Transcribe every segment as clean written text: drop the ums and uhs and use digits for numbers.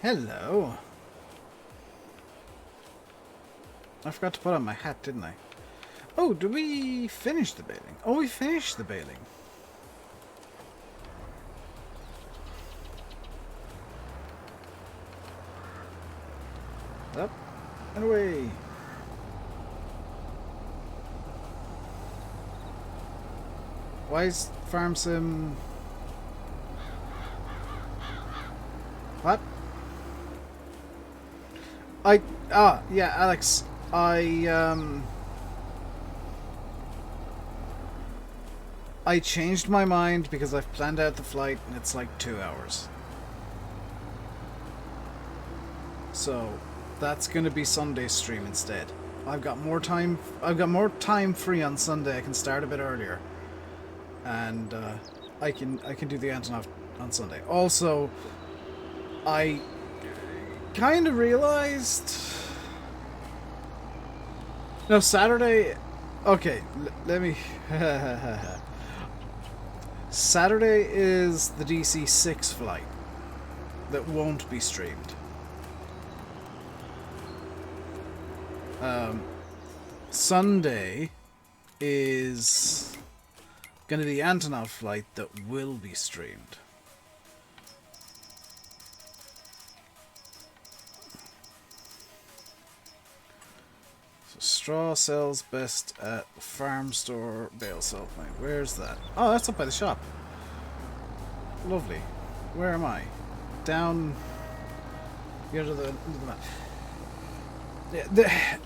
Hello. I forgot to put on my hat, didn't I? Oh, did we finish the baling? Oh, we finished the baling. Up and away. Why is Farm Sim... What? Yeah, Alex. I changed my mind because I've planned out the flight and it's like 2 hours. So, that's going to be Sunday's stream instead. I've got more time free on Sunday. I can start a bit earlier. And I can do the Antonov on Sunday. Also, I kind of realized... No, Saturday... Okay, let me... Saturday is the DC-6 flight that won't be streamed. Sunday is going to be the Antonov flight that will be streamed. So straw sells best at farm store bale sell point. Where's that? Oh, that's up by the shop. Lovely. Where am I? Down here to the map.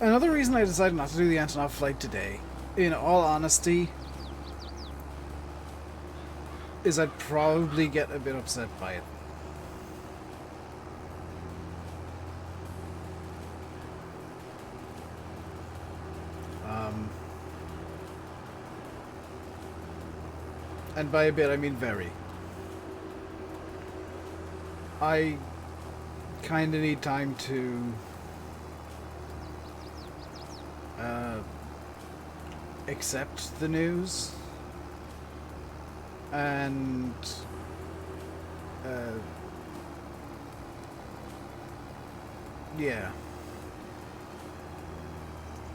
Another reason I decided not to do the Antonov flight today, in all honesty, is I'd probably get a bit upset by it. And by a bit, I mean very. I kind of need time to accept the news and yeah,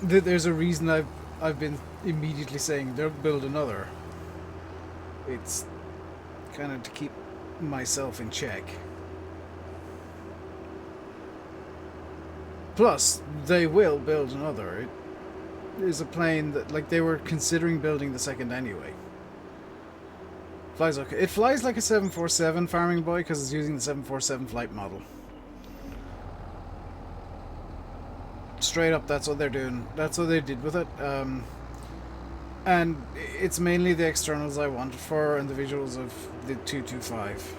there's a reason I've been immediately saying don't build another. It's kind of to keep myself in check. Plus, they will build another. It is a plane that, like, they were considering building the second anyway. Flies okay. It flies like a 747 farming boy because it's using the 747 flight model. Straight up, that's what they're doing. That's what they did with it. And it's mainly the externals I wanted for and the visuals of the 225.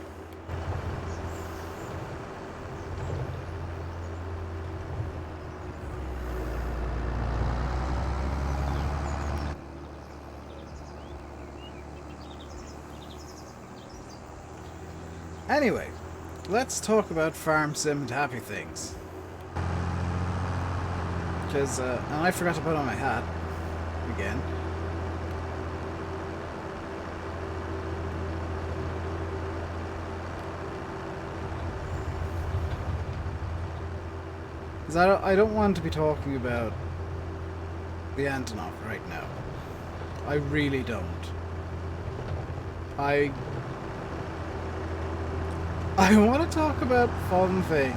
Anyway, let's talk about farm sim and happy things. Because, and I forgot to put on my hat again. Because I don't want to be talking about the Antonov right now. I really don't. I want to talk about fun things.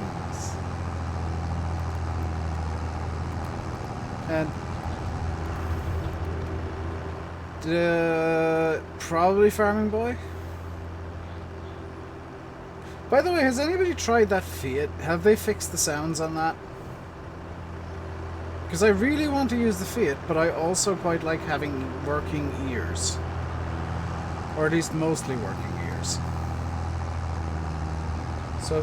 And probably Farming Boy. By the way, has anybody tried that Fiat? Have they fixed the sounds on that? Because I really want to use the Fiat, but I also quite like having working ears. Or at least mostly working ears. So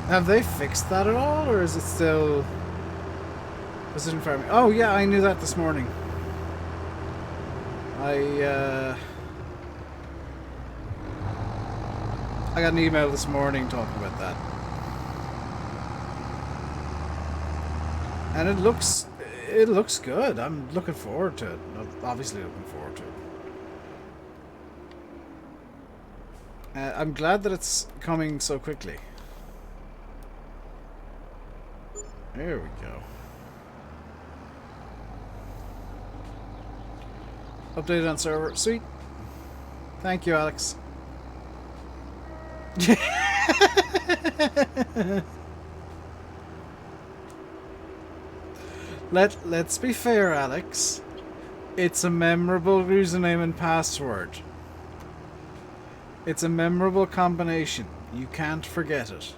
have they fixed that at all, or is it still precision farming? Oh yeah, I knew that this morning. I got an email this morning talking about that. And it looks good. I'm looking forward to it. I'm obviously looking forward to it. I'm glad that it's coming so quickly. There we go. Updated on server. Sweet. Thank you, Alex. Let's be fair, Alex. It's a memorable username and password. It's a memorable combination. You can't forget it.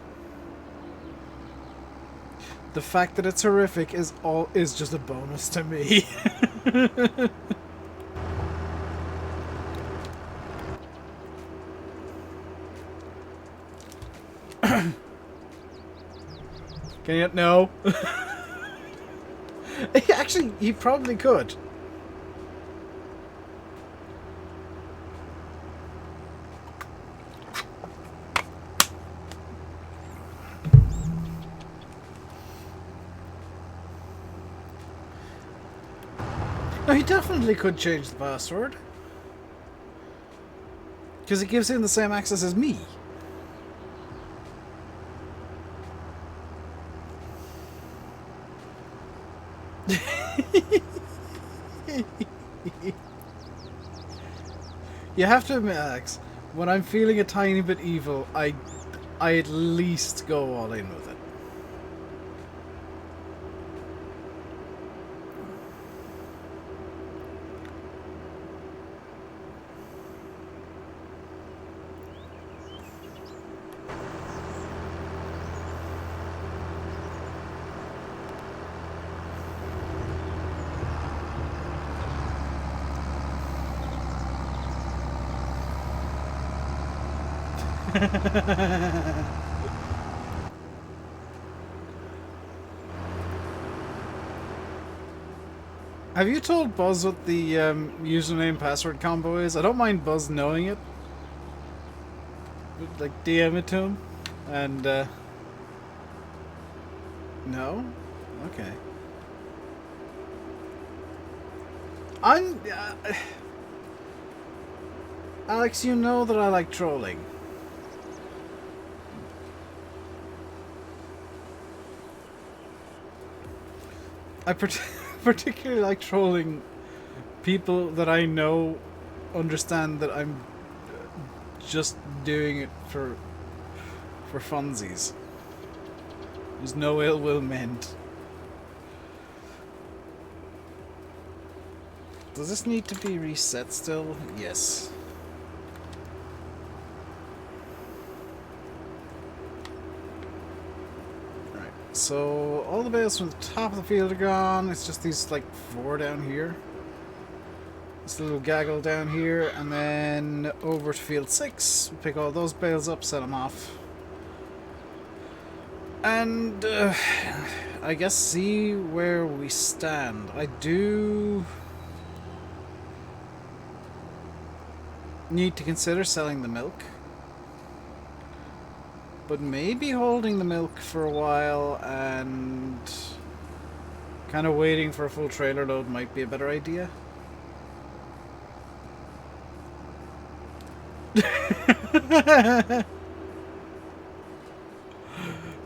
The fact that it's horrific is just a bonus to me. Can you? No. Actually, he probably could. No, he definitely could change the password. Because it gives him the same access as me. You have to admit, Alex, when I'm feeling a tiny bit evil, I at least go all in with it. Have you told Buzz what the username password combo is? I don't mind Buzz knowing it. Like, DM it to him. And, no? Okay. Alex, you know that I like trolling. I particularly like trolling people that I know understand that I'm just doing it for funsies. There's no ill will meant. Does this need to be reset still? Yes. Right, so all the bales from the top of the field are gone. It's just these, like, 4 down here. This little gaggle down here, and then over to field 6. Pick all those bales up, set them off. And, I guess see where we stand. I do need to consider selling the milk, but maybe holding the milk for a while and kind of waiting for a full trailer load might be a better idea.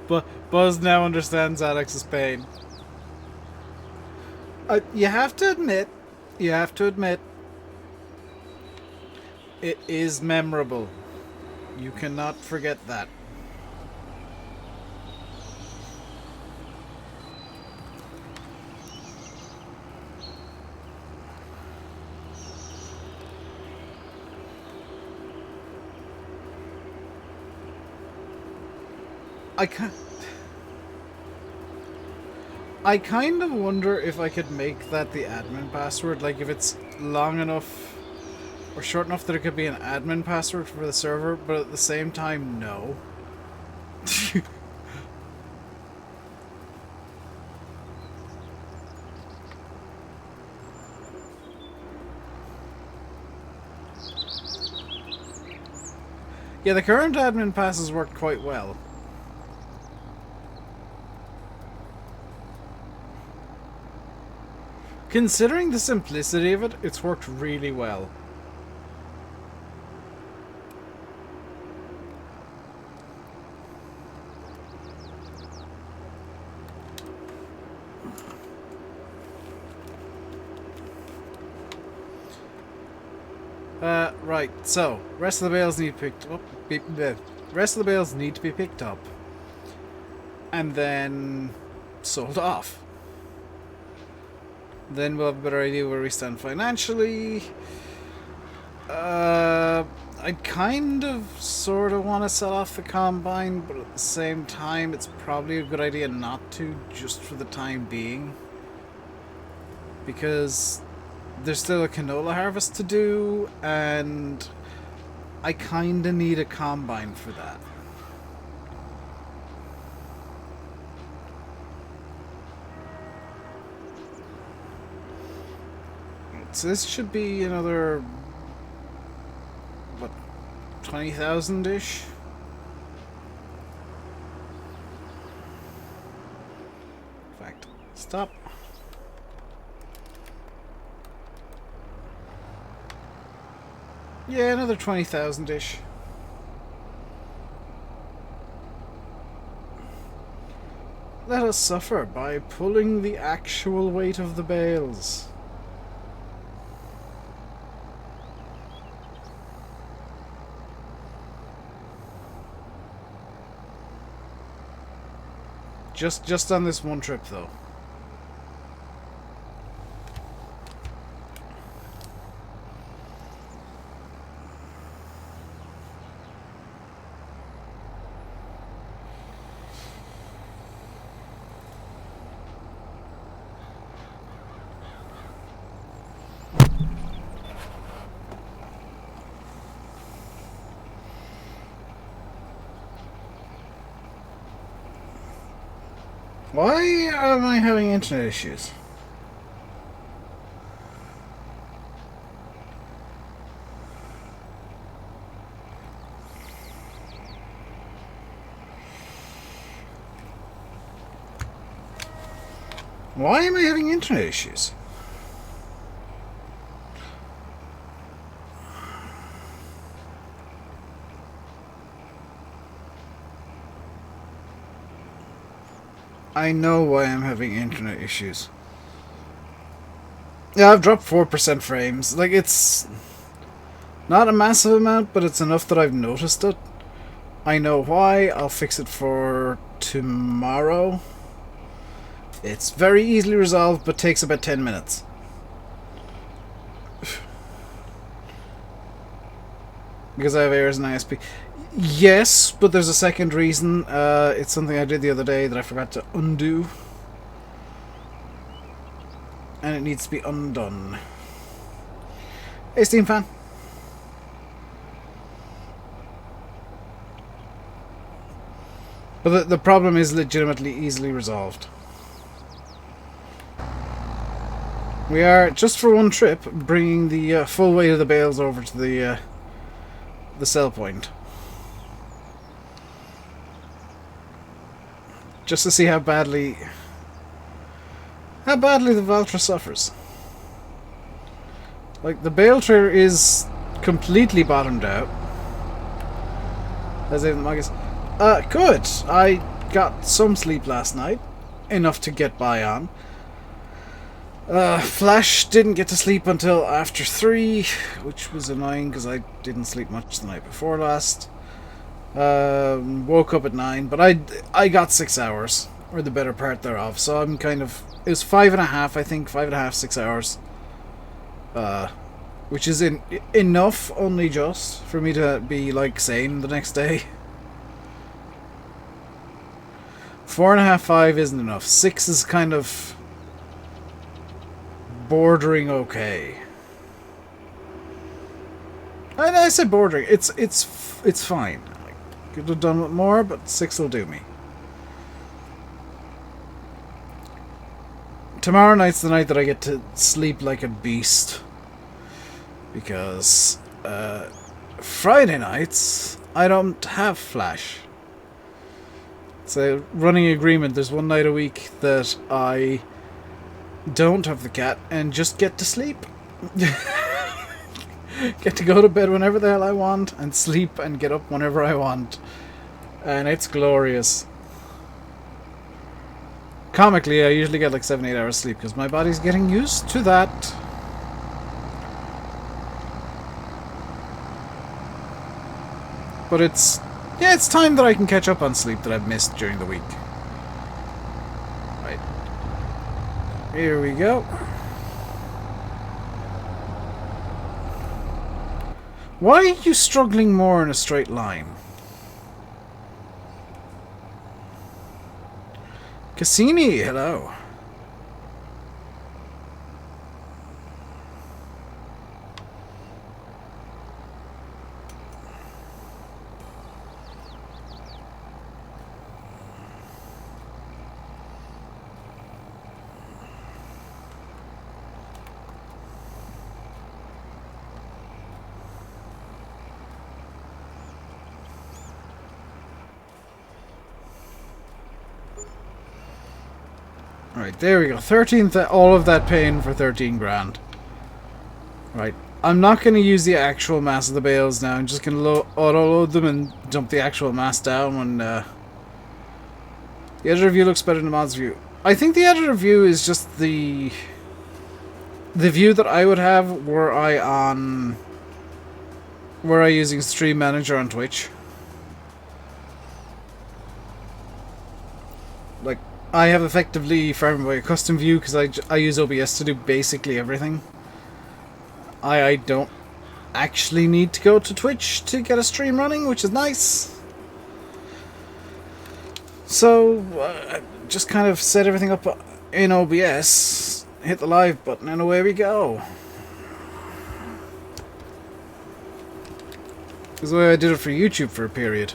But Buzz now understands Alex's pain. You have to admit, it is memorable. You cannot forget that. I kind of wonder if I could make that the admin password, like if it's long enough or short enough that it could be an admin password for the server, but at the same time, no. Yeah, the current admin passes worked quite well. Considering the simplicity of it, it's worked really well. Right. So, rest of the bales need picked up. The rest of the bales need to be picked up, and then sold off. Then we'll have a better idea where we stand financially. I kind of sort of want to sell off the combine, but at the same time, it's probably a good idea not to, just for the time being. Because there's still a canola harvest to do, and I kind of need a combine for that. So this should be another, what, 20,000-ish? In fact, stop. Yeah, another 20,000-ish. Let us suffer by pulling the actual weight of the bales. Just on this one trip, though. Why am I having internet issues? Why am I having internet issues? I know why I'm having internet issues. Yeah, I've dropped 4% frames. Like, it's not a massive amount, but it's enough that I've noticed it. I know why. I'll fix it for tomorrow. It's very easily resolved, but takes about 10 minutes. Because I have errors in ISP. Yes, but there's a second reason. It's something I did the other day that I forgot to undo. And it needs to be undone. Hey, Steam fan. But the problem is legitimately easily resolved. We are, just for one trip, bringing the full weight of the bales over to the sell point. Just to see how badly the Valtra suffers. Like, the bale trailer is completely bottomed out. As in, I guess. Good. I got some sleep last night, enough to get by on. Flash didn't get to sleep until after 3, which was annoying because I didn't sleep much the night before last. Woke up at 9, but I got 6 hours, or the better part thereof, so I'm kind of, it was 5.5, I think, 5.5, 6 hours, which is enough, only just, for me to be, like, sane the next day. 4.5, 5 isn't enough. 6 is kind of bordering okay. I said bordering, it's fine. Could have done with more, but 6 will do me. Tomorrow night's the night that I get to sleep like a beast. Because Friday nights, I don't have Flash. It's a running agreement. There's one night a week that I don't have the cat and just get to sleep. Get to go to bed whenever the hell I want and sleep and get up whenever I want. And it's glorious. Comically, I usually get like 7-8 hours sleep because my body's getting used to that. But it's... yeah, it's time that I can catch up on sleep that I've missed during the week. Right. Here we go. Why are you struggling more in a straight line? Cassini, hello. Right, there we go. 13, all of that pain for 13 grand. Right, I'm not going to use the actual mass of the bales now. I'm just going to auto-load them and dump the actual mass down when the editor view looks better than the mods view. I think the editor view is just the view that I would have were I using Stream Manager on Twitch. Like, I have effectively farmed by a custom view because I use OBS to do basically everything. I don't actually need to go to Twitch to get a stream running, which is nice. So, just kind of set everything up in OBS, hit the live button, and away we go. This is the way I did it for YouTube for a period.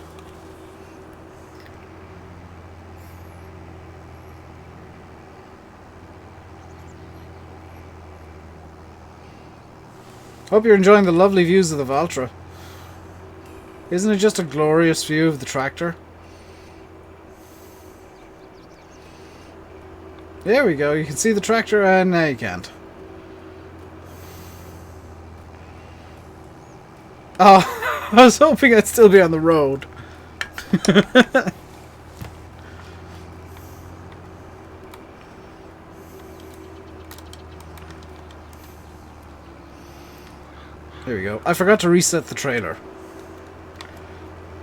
Hope you're enjoying the lovely views of the Valtra. Isn't it just a glorious view of the tractor? There we go, you can see the tractor and now you can't. Oh, I was hoping I'd still be on the road. There we go. I forgot to reset the trailer.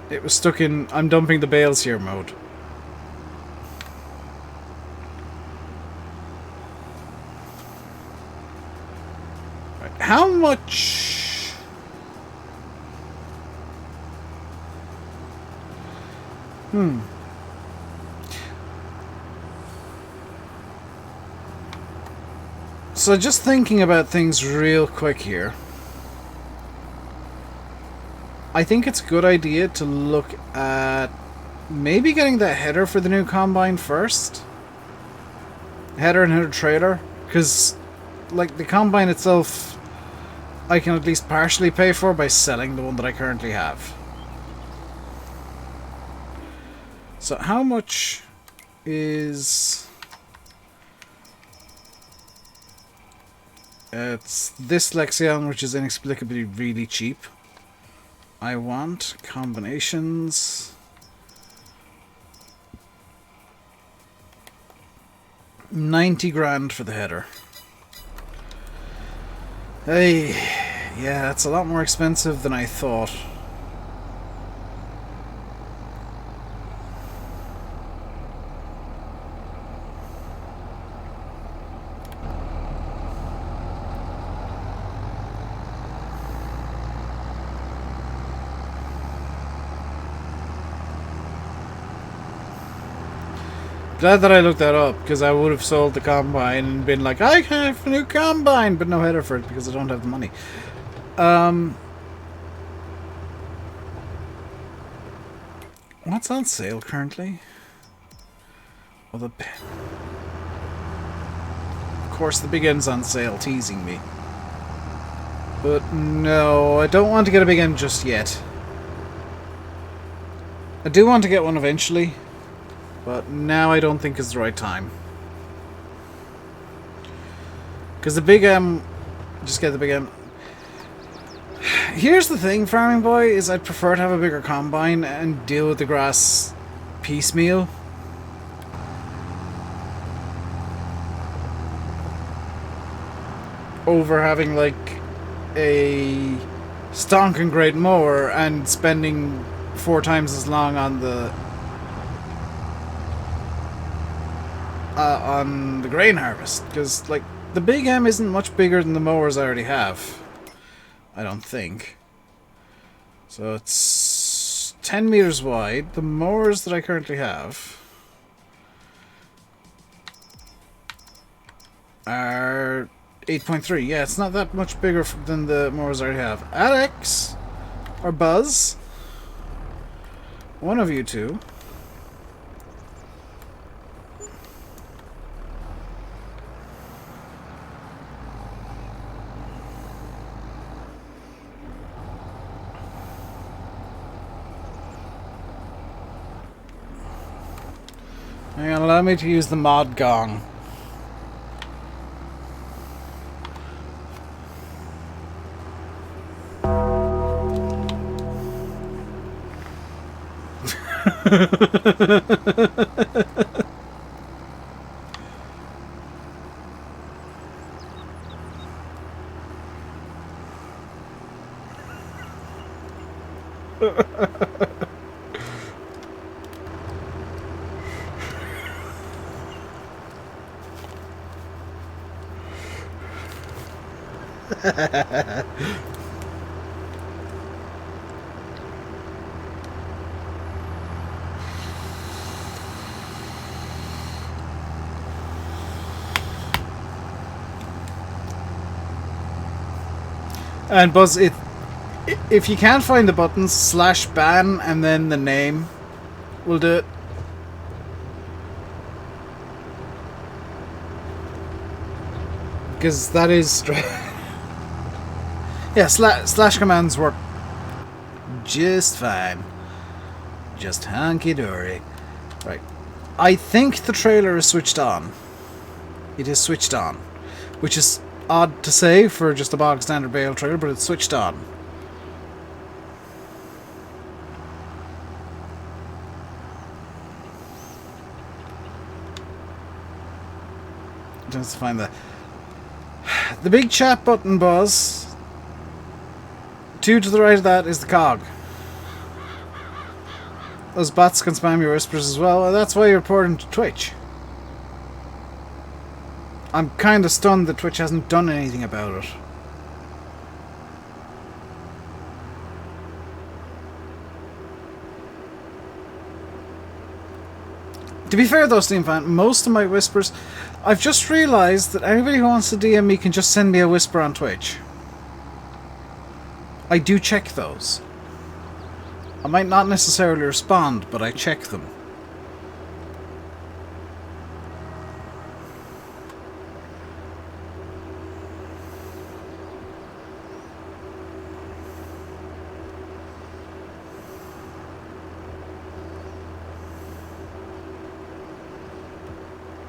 It was stuck in I'm dumping the bales here mode. Right. How much... So just thinking about things real quick here. I think it's a good idea to look at maybe getting the header for the new combine first. Header and header trailer. Because, like, the combine itself, I can at least partially pay for by selling the one that I currently have. So how much is... it's this Lexion, which is inexplicably really cheap. I want combinations. 90 grand for the header. Hey, yeah, that's a lot more expensive than I thought. Glad that I looked that up, because I would have sold the combine and been like, I have a new combine, but no header for it because I don't have the money. What's on sale currently? Well, of course the big end's on sale, teasing me. But no, I don't want to get a big end just yet. I do want to get one eventually. But now I don't think is the right time. Because the big M... just get the big M. Here's the thing, Farming Boy, is I'd prefer to have a bigger combine and deal with the grass piecemeal. Over having, like, a stonking great mower and spending 4 times as long on the grain harvest, because like the Big M isn't much bigger than the mowers I already have. I don't think. So it's 10 meters wide. The mowers that I currently have are 8.3. Yeah, it's not that much bigger than the mowers I already have. Alex or Buzz, one of you two. Hang on, allow me to use the mod gong. And Buzz, if you can't find the buttons, /ban and then the name will do it. Because that is yeah, slash commands work just fine. Just hunky-dory. Right. I think the trailer is switched on. It is switched on. Which is odd to say for just a bog standard bale trailer, but it's switched on. Just find the big chat button, Buzz. 2 to the right of that is the cog. Those bots can spam your whispers as well, and that's why you're reporting to Twitch. I'm kind of stunned that Twitch hasn't done anything about it. To be fair though, Steamfan, most of my whispers... I've just realised that anybody who wants to DM me can just send me a whisper on Twitch. I do check those. I might not necessarily respond, but I check them.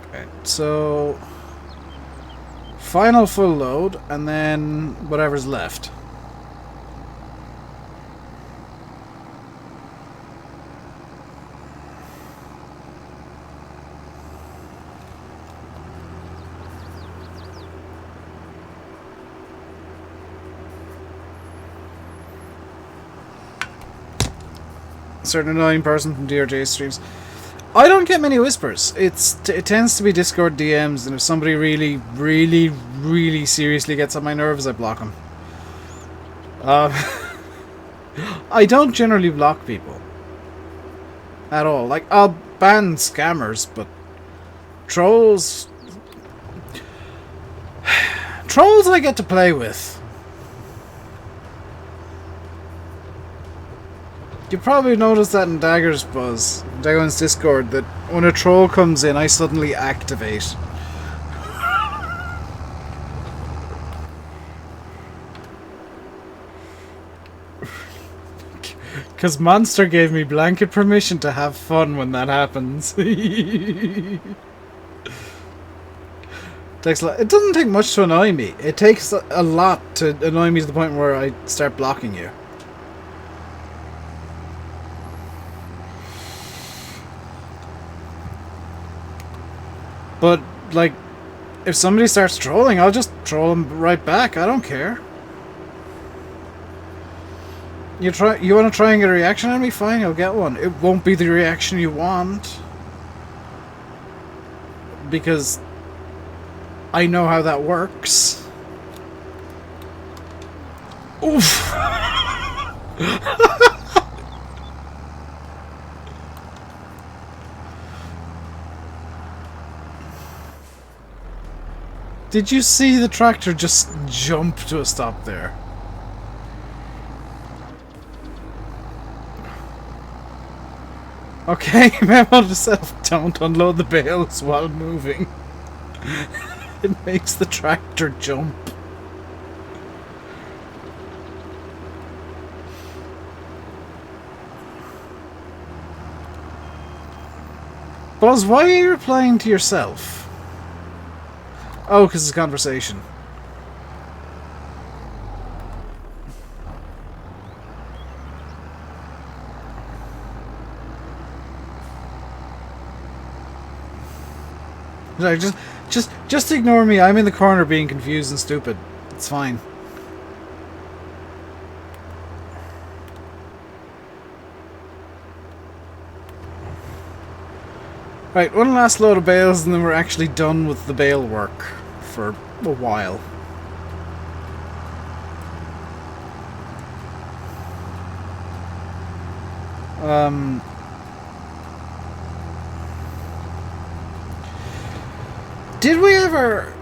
Okay, so... final full load, and then whatever's left. Certain annoying person from DRJ streams. I don't get many whispers. It tends to be Discord DMs, and if somebody really seriously gets on my nerves, I block them. I don't generally block people at all. Like, I'll ban scammers, but trolls I get to play with. You probably noticed that in Dagger's Buzz, Dagon's Discord, that when a troll comes in, I suddenly activate. Because Monster gave me blanket permission to have fun when that happens. It doesn't take much to annoy me. It takes a lot to annoy me to the point where I start blocking you. But, like, if somebody starts trolling, I'll just troll them right back. I don't care. You want to try and get a reaction out of me? Fine, you'll get one. It won't be the reaction you want. Because I know how that works. Oof! Did you see the tractor just jump to a stop there? Okay, memo to self, don't unload the bales while moving. It makes the tractor jump. Buzz, why are you replying to yourself? Oh, because it's a conversation. Like, just ignore me. I'm in the corner being confused and stupid. It's fine. Right, one last load of bales and then we're actually done with the bale work for a while. Did we ever...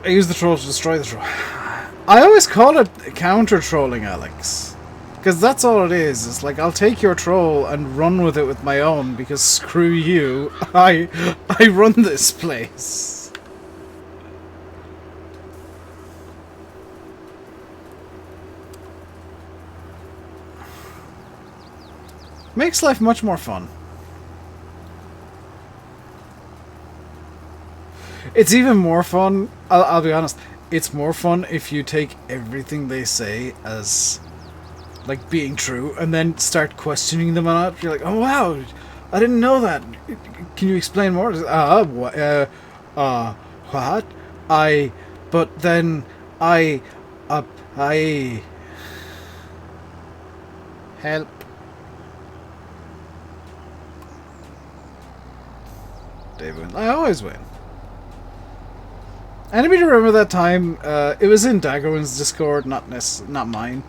I use the troll to destroy the troll. I always call it counter-trolling, Alex. Because that's all it is. It's like, I'll take your troll and run with it with my own, because screw you, I run this place. Makes life much more fun. It's even more fun, I'll be honest, it's more fun if you take everything they say as, like, being true, and then start questioning them on it. You're like, oh wow, I didn't know that. Can you explain more? What? But then, help. David, I always win. Anybody remember that time? It was in Daggerwin's Discord, not mine.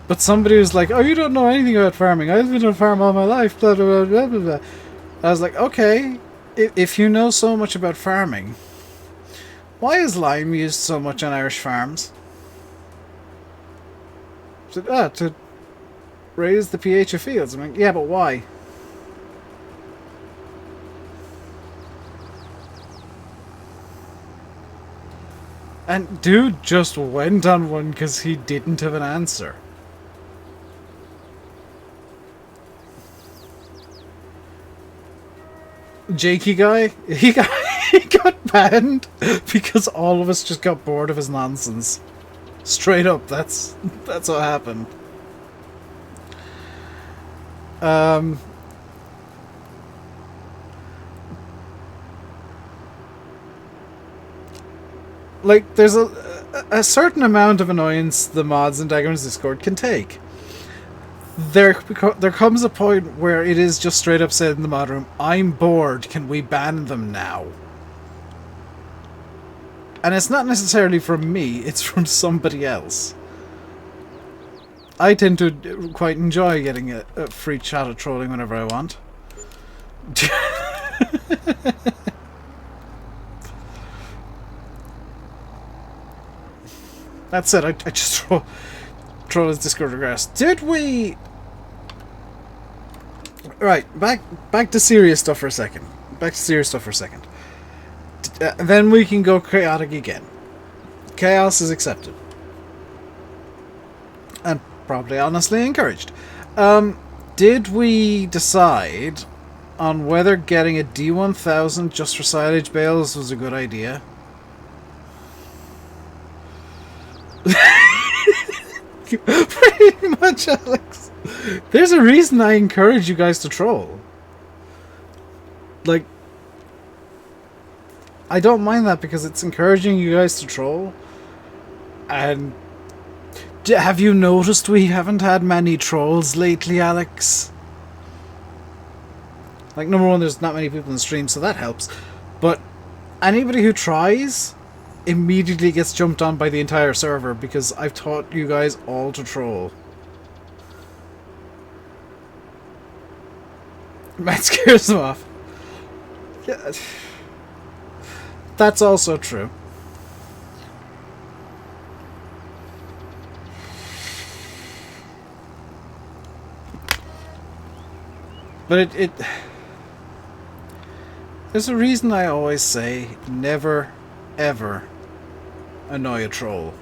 But somebody was like, "Oh, you don't know anything about farming. I've been on a farm all my life." Blah blah blah blah blah. I was like, "Okay, if you know so much about farming, why is lime used so much on Irish farms?" I said, to raise the pH of fields. I'm like, "Yeah, but why?" And dude just went on one because he didn't have an answer. Jakey guy, he got banned because all of us just got bored of his nonsense. Straight up, that's what happened. Like, there's a certain amount of annoyance the mods in Daggerman's Discord can take. There comes a point where it is just straight up said in the mod room, "I'm bored, can we ban them now?" And it's not necessarily from me, it's from somebody else. I tend to quite enjoy getting a free chat of trolling whenever I want. That said, I just troll his Discord regress. Did we... Right, back to serious stuff for a second. Then we can go chaotic again. Chaos is accepted. And probably honestly encouraged. Did we decide on whether getting a D1000 just for silage bales was a good idea? Pretty much, Alex. There's a reason I encourage you guys to troll. Like, I don't mind that because it's encouraging you guys to troll. And have you noticed we haven't had many trolls lately, Alex? Like, number one, there's not many people in the stream, so that helps. But anybody who tries immediately gets jumped on by the entire server because I've taught you guys all to troll. That scares them off. Yeah. That's also true. But there's a reason I always say never, ever annoy a troll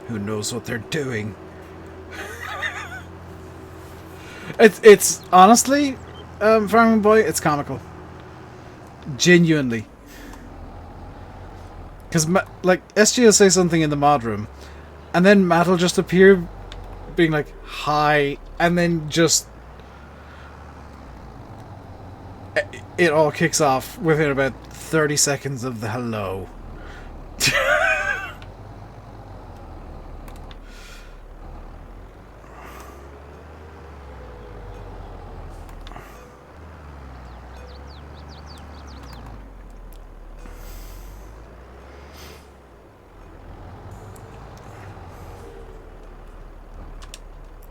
who knows what they're doing. It's honestly, Farming Boy, it's comical. Genuinely. Because, like, SG will say something in the mod room, and then Matt will just appear being like, hi, and then just... it all kicks off within about 30 seconds of the hello.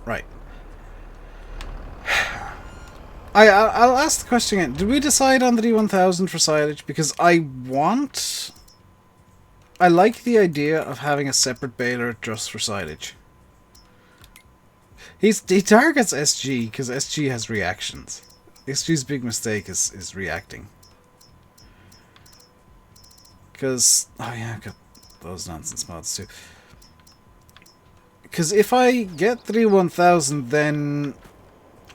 Right. I'll ask the question again. Did we decide on the D1000 for silage? Because I like the idea of having a separate baler just for silage. He targets SG because SG has reactions. SG's big mistake is reacting. Because, oh yeah, I've got those nonsense mods too. Because if I get 3-1000, then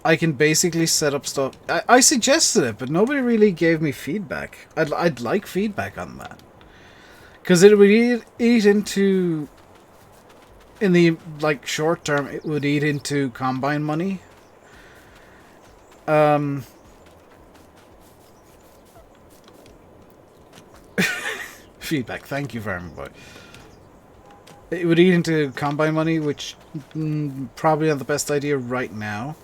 I can basically set up stuff. I suggested it, but nobody really gave me feedback. I'd like feedback on that. Because it would eat into... in the, like, short term, it would eat into combine money. Feedback, thank you, Farming Boy. It would eat into combine money, which probably not the best idea right now.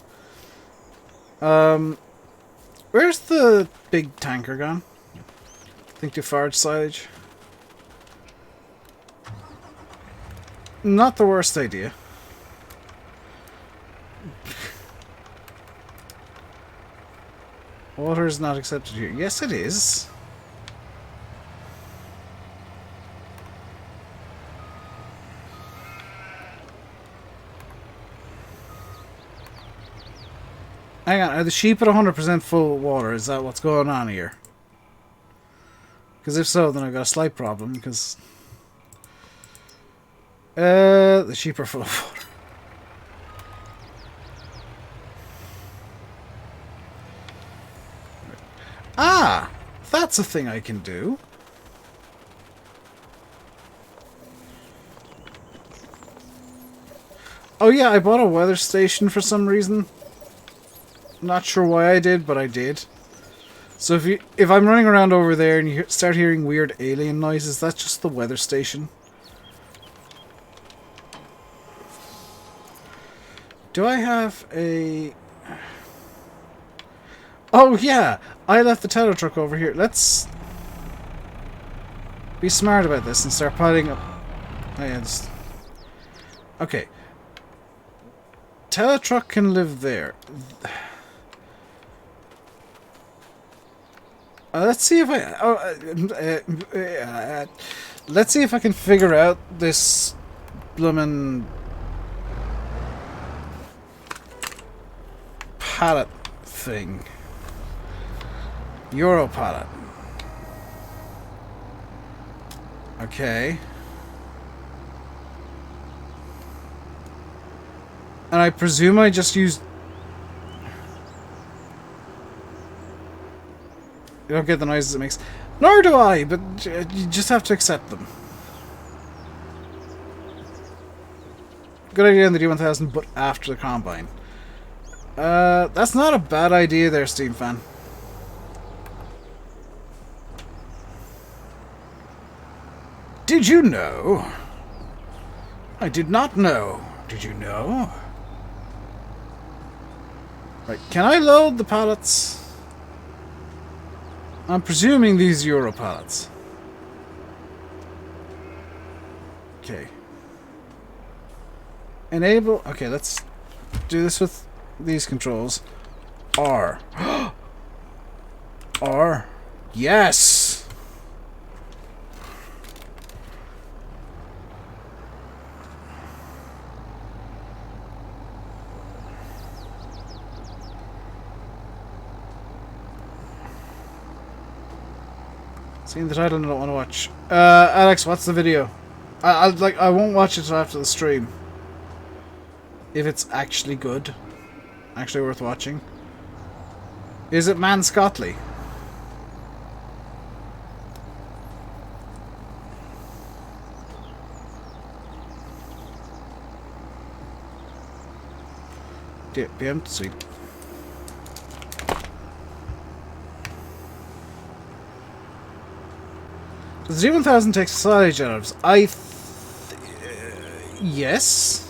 Where's the big tanker gone? Think to forage silage. Not the worst idea. Water is not accepted here. Yes, it is. Hang on, are the sheep at 100% full water? Is that what's going on here? Because if so, then I've got a slight problem, because... the sheep are full of water. Ah! That's a thing I can do. Oh yeah, I bought a weather station for some reason. Not sure why I did, but I did. So if I'm running around over there and you start hearing weird alien noises, that's just the weather station. Do I have a... Oh yeah! I left the teller truck over here. Let's be smart about this and start piling up... Oh yeah, this... Okay. Teller truck can live there. Let's see if let's see if I can figure out this bloomin' pallet thing. Euro pallet. Okay. And I presume I just used... You don't get the noises it makes. Nor do I, but you just have to accept them. Good idea on the D1000, but after the combine. That's not a bad idea there, Steam fan. Did you know I did not know. Did you know? Right, can I load the pallets? I'm presuming these Euro pallets. Okay. Enable... Okay, let's do this with these controls. R. R. Yes! Seen the title and I don't want to watch. Alex, what's the video? I won't watch it till after the stream. If it's actually good. Actually worth watching. Is it Man Scotley? DM, sweet. The Z1000 takes solid generators. Yes.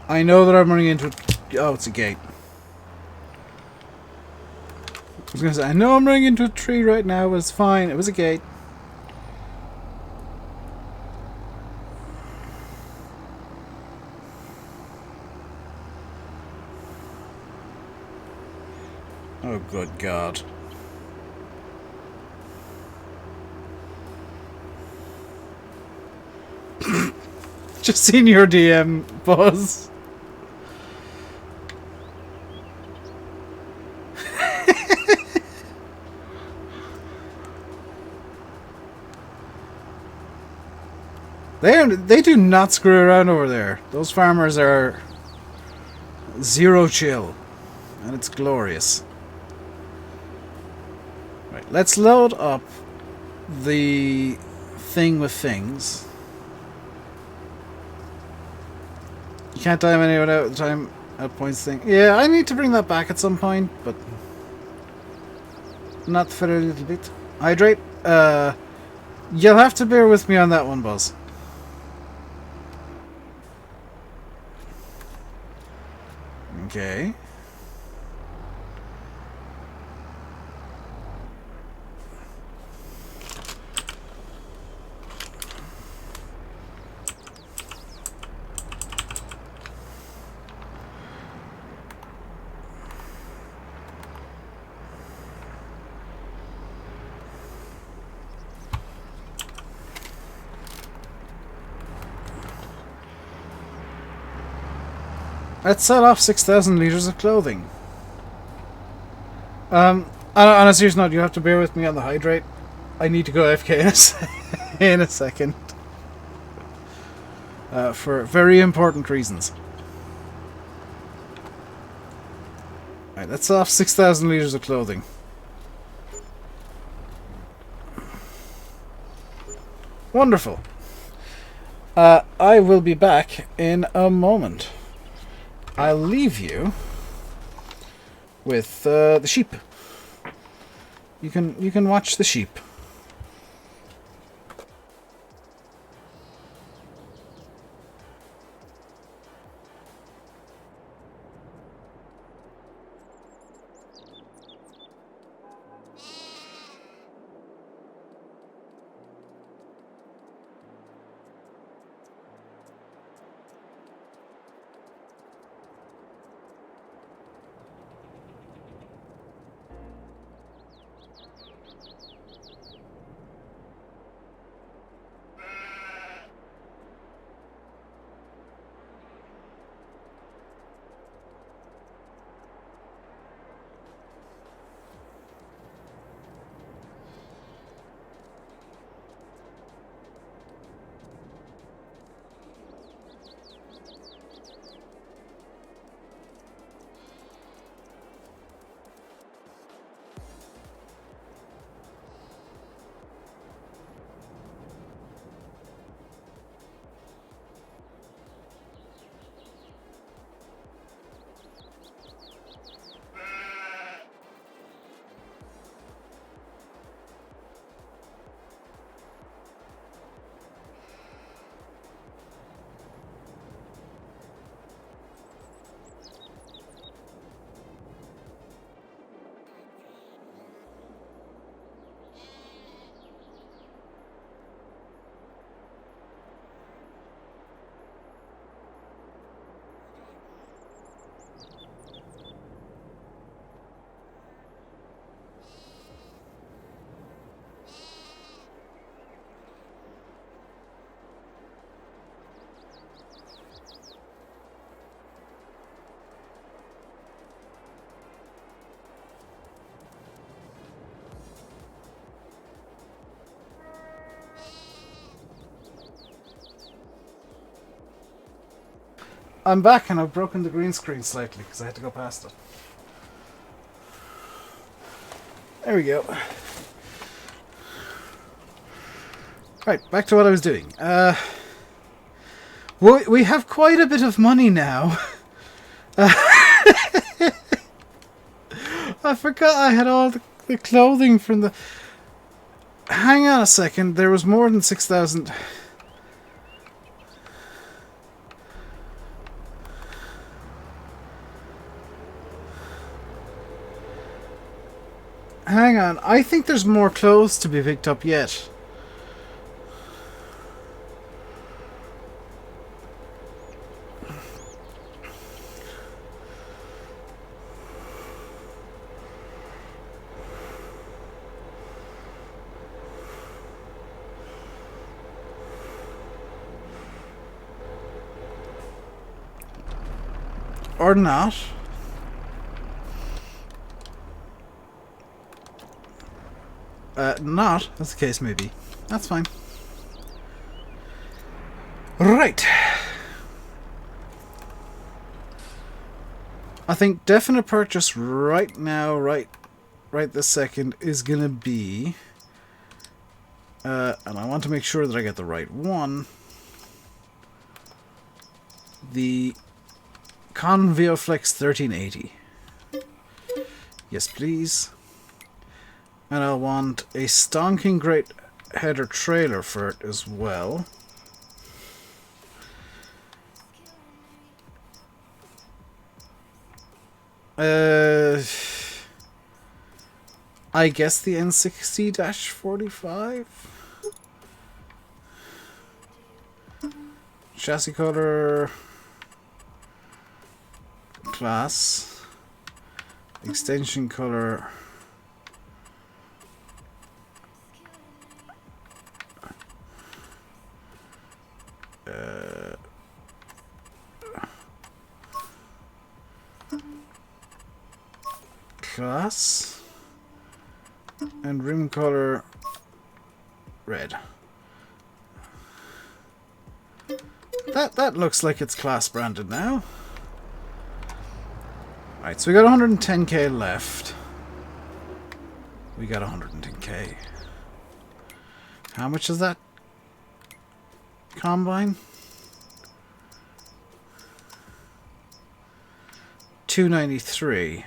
I know that I'm running into... Oh, it's a gate. I was going to say, I know I'm running into a tree right now, but it's fine. It was a gate. Oh, good God. Just seen your DM, Buzz. They do not screw around over there. Those farmers are zero chill. And it's glorious. Right, let's load up the thing with things. You can't time anyone out at the time at points thing. Yeah, I need to bring that back at some point, but not for a little bit. Hydrate. You'll have to bear with me on that one, Buzz. Okay. Let's sell off 6,000 litres of clothing. On a serious note, you have to bear with me on the hydrate. I need to go AFK in a second. For very important reasons. Right, let's sell off 6,000 litres of clothing. Wonderful. I will be back in a moment. I'll leave you with the sheep. You can watch the sheep. I'm back and I've broken the green screen slightly because I had to go past it. There we go. Right, back to what I was doing. We have quite a bit of money now. I forgot I had all the clothing from the... Hang on a second, there was more than 6,000... Hang on, I think there's more clothes to be picked up yet. Or not. Not, as the case may be. That's fine. Right. I think definite purchase right now, right this second, is gonna be... and I want to make sure that I get the right one. The Convioflex 1380. Yes, please. And I'll want a stonking great header trailer for it as well. I guess the N60-45? Chassis color... Class. Extension color... class and rim color red. That looks like it's class branded now. Right, so we got 110k left. We got 110k. How much is that combine? 293.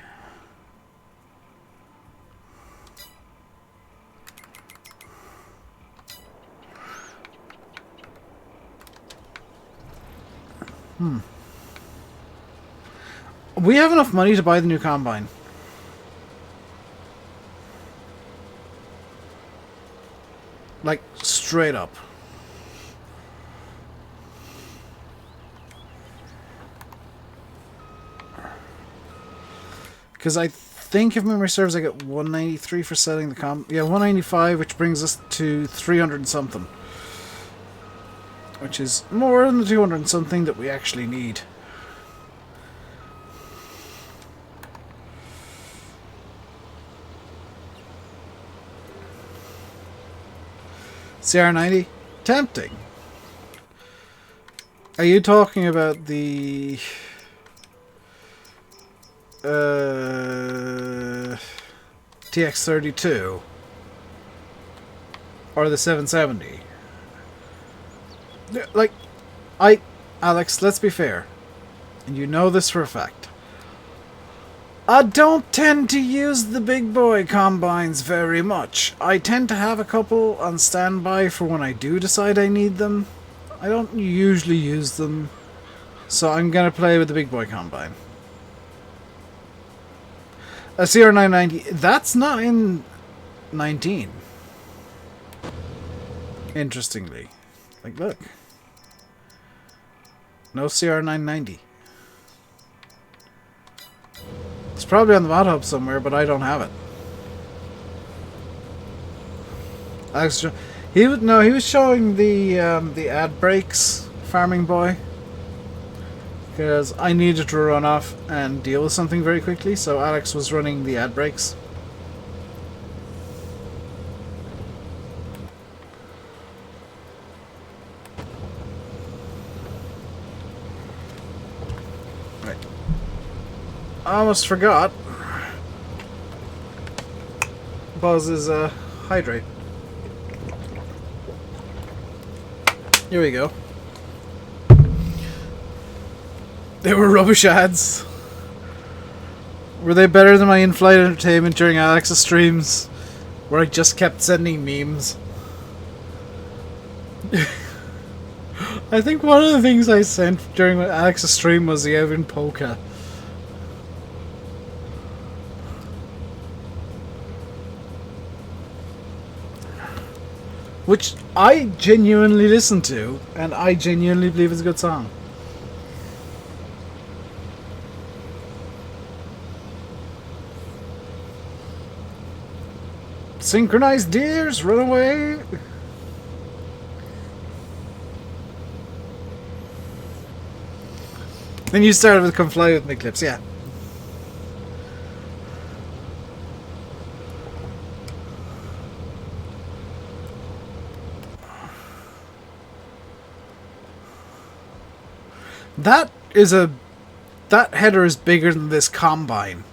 We have enough money to buy the new combine. Like, straight up. Because I think, if memory serves, I get 193 for selling the yeah, 195, which brings us to 300 and something. Which is more than the 200 and something that we actually need. CR90? Tempting. Are you talking about the... TX32? Or the 770? Like, Alex, let's be fair. And you know this for a fact. I don't tend to use the big boy combines very much. I tend to have a couple on standby for when I do decide I need them. I don't usually use them. So I'm going to play with the big boy combine. A CR990, that's not in 19. Interestingly. Like, look. No CR990. It's probably on the mod hub somewhere, but I don't have it. Alex, he was showing the ad breaks, farming boy, because I needed to run off and deal with something very quickly. So Alex was running the ad breaks. I almost forgot. Buzz's hydrate. Here we go. They were rubbish ads. Were they better than my in-flight entertainment during Alex's streams, where I just kept sending memes? I think one of the things I sent during Alex's stream was the Evan Polka. Which I genuinely listen to, and I genuinely believe it's a good song. Synchronized deers, run away! Then you started with Come Fly With Me clips, yeah. That header is bigger than this combine.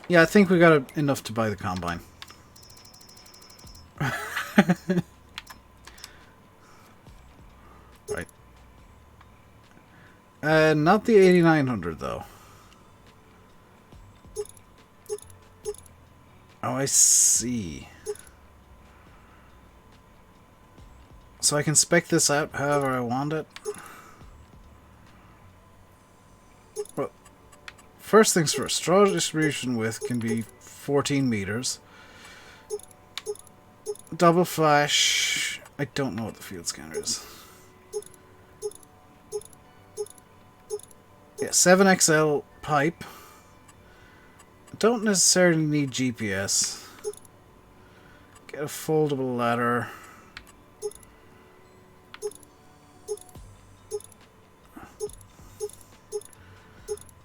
Yeah, I think we got enough to buy the combine. Right. Not the 8900 though. Oh, I see. So I can spec this out however I want it. Well, first things first, straw distribution width can be 14 meters. Double flash, I don't know what the field scanner is. Yeah, 7XL pipe. Don't necessarily need GPS. Get a foldable ladder.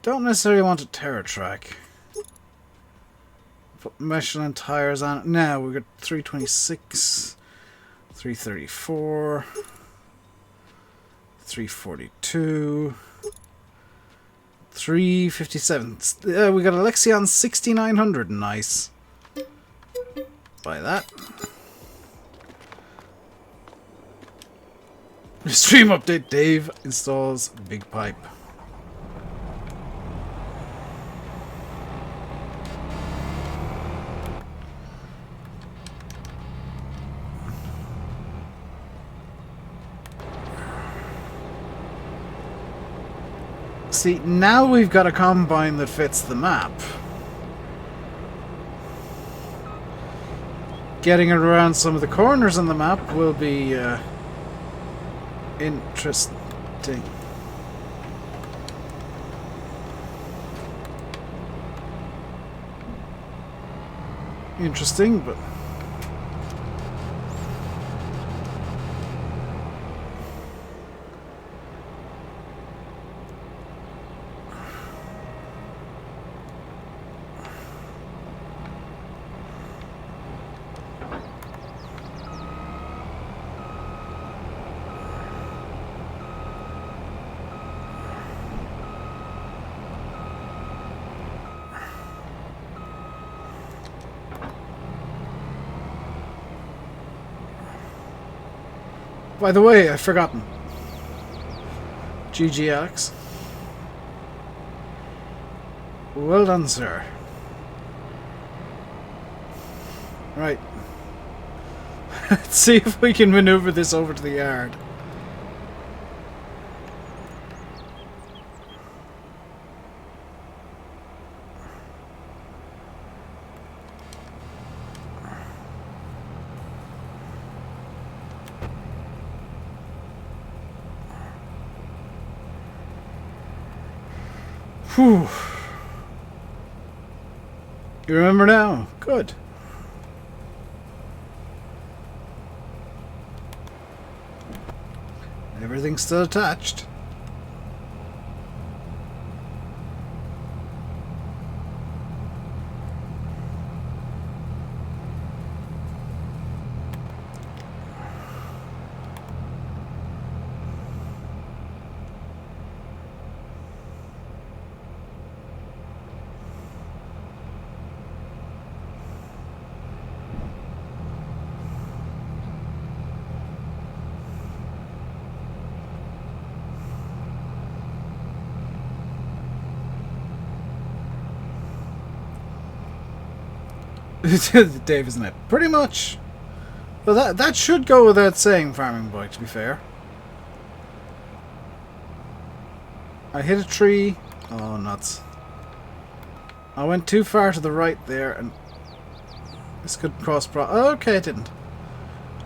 Don't necessarily want a TerraTrack. Put Michelin tires on it. Now we've got 326, 334, 342. 357. We got a Lexion 6900. Nice. Buy that. Stream update. Dave installs big pipe. See, now we've got a combine that fits the map. Getting it around some of the corners on the map will be interesting. Interesting, but... By the way, I've forgotten. GGX. Well done, sir. Right. Let's see if we can maneuver this over to the yard. Whew. You remember now? Good. Everything's still attached. Dave, isn't it? Pretty much. Well, that should go without saying, Farming Boy, to be fair. I hit a tree. Oh, nuts. I went too far to the right there, and this could cross okay, it didn't.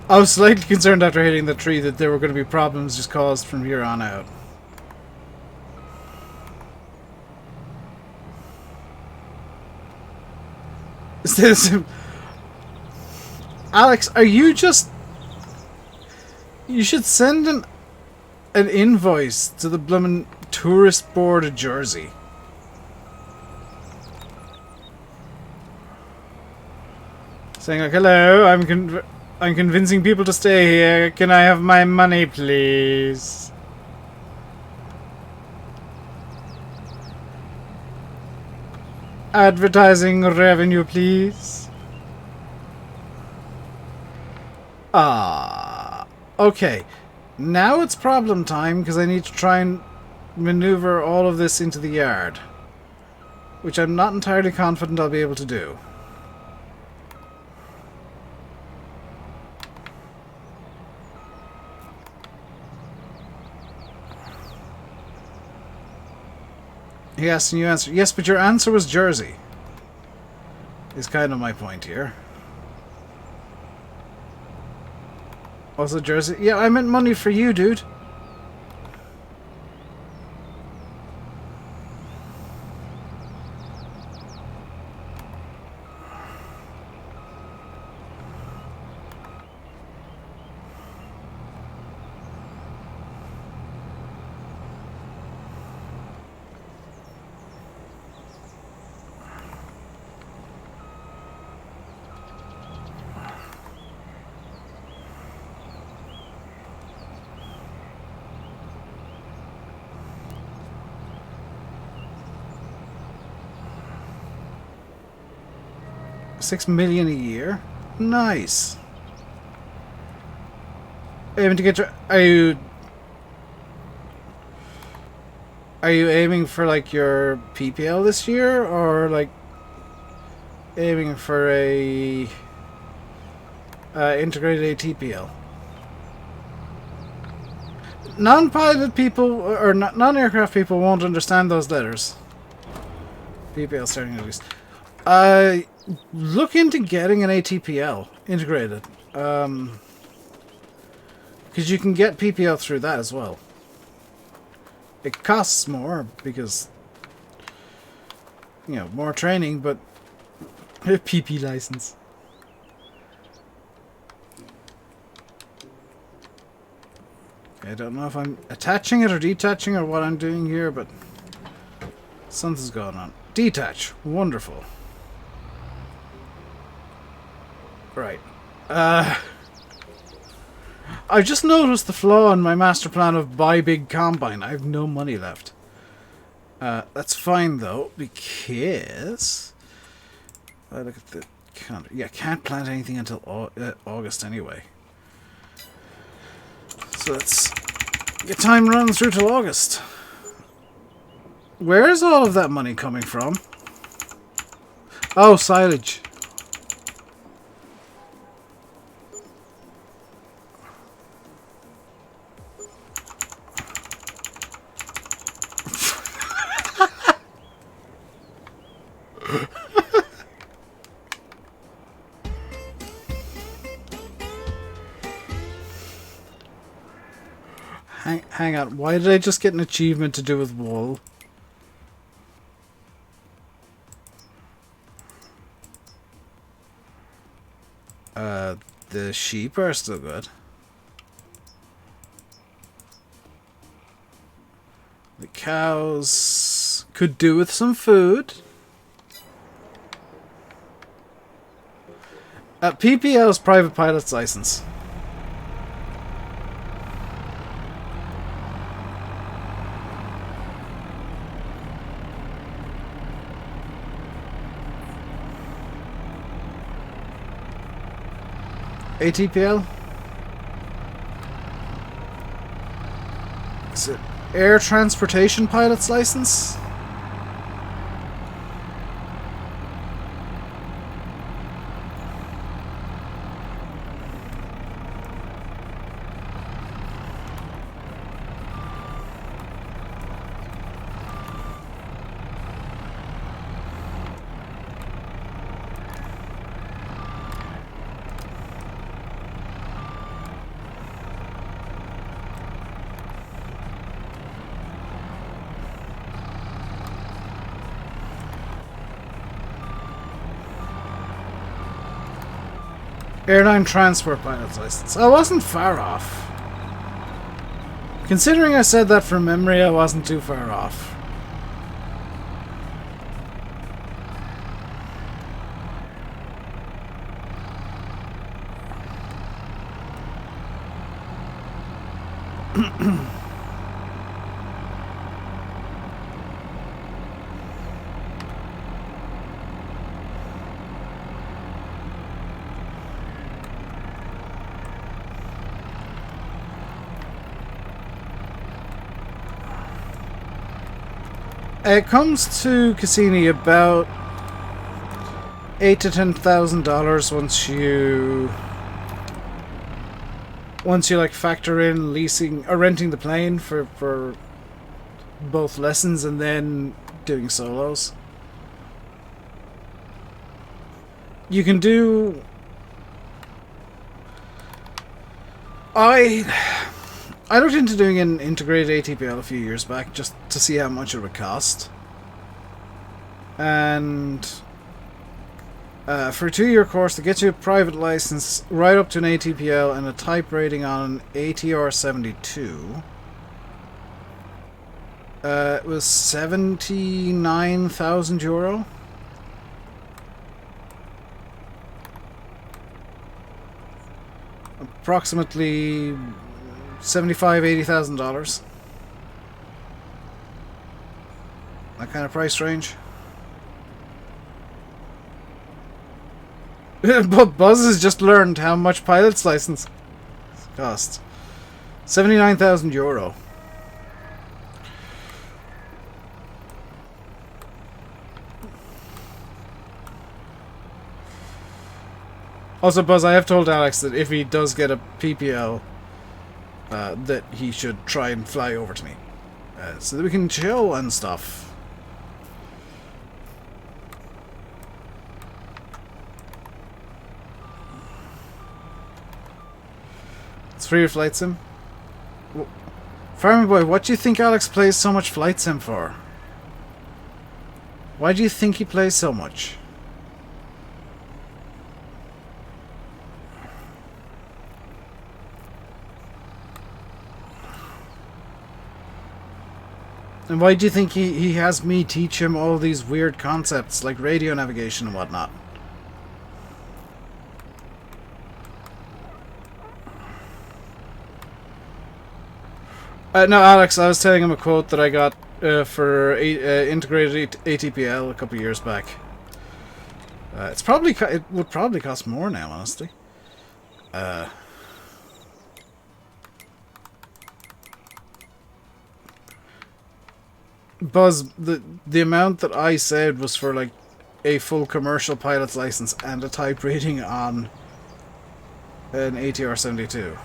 I was slightly concerned after hitting the tree that there were going to be problems just caused from here on out. Alex, are you just... You should send an invoice to the bloomin' tourist board of Jersey. Saying like, hello, I'm convincing people to stay here. Can I have my money, please? Advertising revenue, please. Okay. Now it's problem time because I need to try and maneuver all of this into the yard, which I'm not entirely confident I'll be able to do. He asked and you answered. Yes, but your answer was Jersey. Is kind of my point here. Also Jersey? Yeah, I meant money for you, dude. $6 million a year? Nice. Aiming to get your... Are you aiming for, like, your PPL this year? Or, like, aiming for a... integrated ATPL? Non-pilot people, or non-aircraft people won't understand those letters. PPL starting at least. Look into getting an ATPL integrated. Because you can get PPL through that as well. It costs more because, you know, more training, but PP license. I don't know if I'm attaching it or detaching or what I'm doing here, but something's going on. Detach. Wonderful. Right. I just noticed the flaw in my master plan of buy big combine. I have no money left. That's fine though, because I look at the calendar. Yeah, can't plant anything until August anyway. So let's get time running through till August. Where is all of that money coming from? Oh, silage. Hang on, why did I just get an achievement to do with wool? The sheep are still good. The cows could do with some food. PPL's private pilot's license. ATPL? Is it Air Transportation Pilot's License? Airline transport pilot's license. I wasn't far off. Considering I said that from memory, I wasn't too far off. It comes to Cassini about $8,000 to $10,000 once you like factor in leasing or renting the plane for both lessons and then doing solos. You can do. I looked into doing an integrated ATPL a few years back just to see how much it would cost. And for a 2-year course to get you a private license right up to an ATPL and a type rating on an ATR 72, it was €79,000. Approximately $75,000 to $80,000. That kind of price range. But Buzz has just learned how much pilot's license costs. €79,000. Also, Buzz, I have told Alex that if he does get a PPL, that he should try and fly over to me, so that we can chill and stuff. It's free of Flight Sim. Farming Boy, what do you think Alex plays so much Flight Sim for? Why do you think he plays so much? And why do you think he has me teach him all these weird concepts like radio navigation and whatnot? No, Alex, I was telling him a quote that I got for integrated ATPL a couple of years back. It would probably cost more now, honestly. Buzz, the amount that I said was for like a full commercial pilot's license and a type rating on an ATR 72.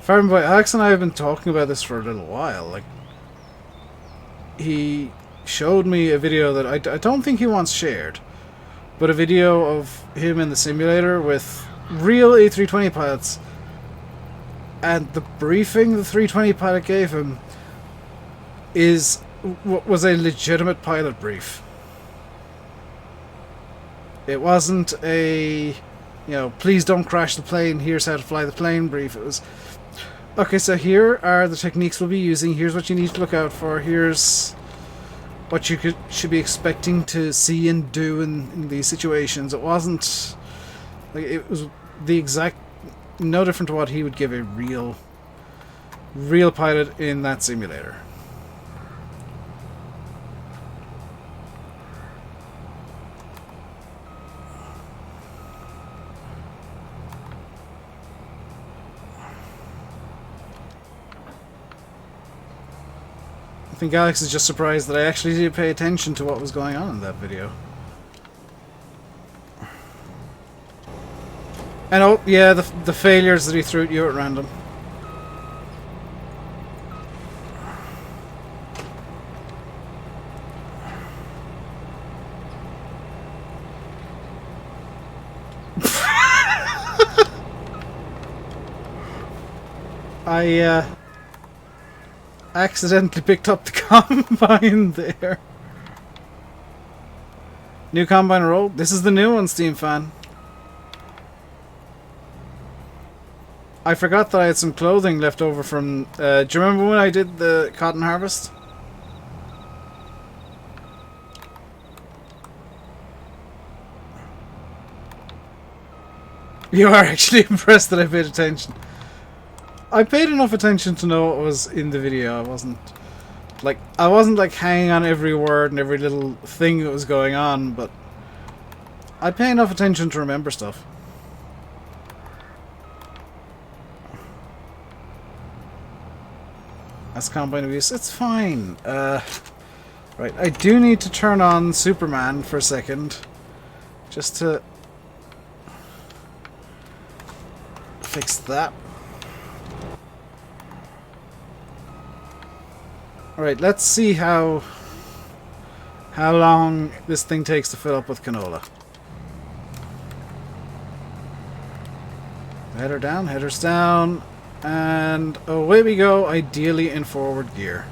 Farm Boy, Alex and I have been talking about this for a little while. Like, he showed me a video that I don't think he wants shared, but a video of him in the simulator with real A320 pilots, and the briefing the 320 pilot gave him was a legitimate pilot brief. It wasn't a, please don't crash the plane, here's how to fly the plane brief. It was, okay, so here are the techniques we'll be using, here's what you need to look out for, here's what you should be expecting to see and do in these situations. It wasn't like, it was the exact, no different to what he would give a real pilot in that simulator. I think Alex is just surprised that I actually did pay attention to what was going on in that video. And oh, yeah, the failures that he threw at you at random. Accidentally picked up the combine there. New combine roll. This is the new one, Steam fan. I forgot that I had some clothing left over from... do you remember when I did the cotton harvest? You are actually impressed that I paid attention. I paid enough attention to know what was in the video. I wasn't like hanging on every word and every little thing that was going on, but I pay enough attention to remember stuff. That's combine abuse. It's fine. Right, I do need to turn on Superman for a second, just to fix that. Alright, let's see how long this thing takes to fill up with canola. Header down, headers down, and away we go, ideally in forward gear.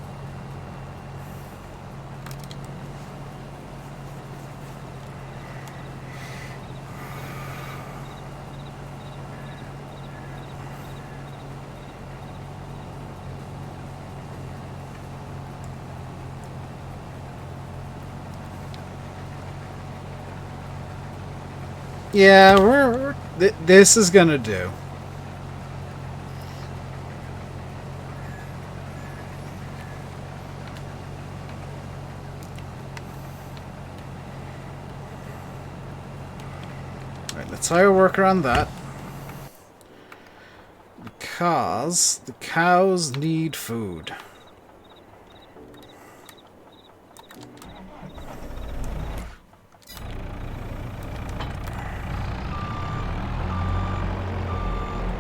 Yeah, this is gonna do. Right, let's hire a worker on that. Because the cows need food.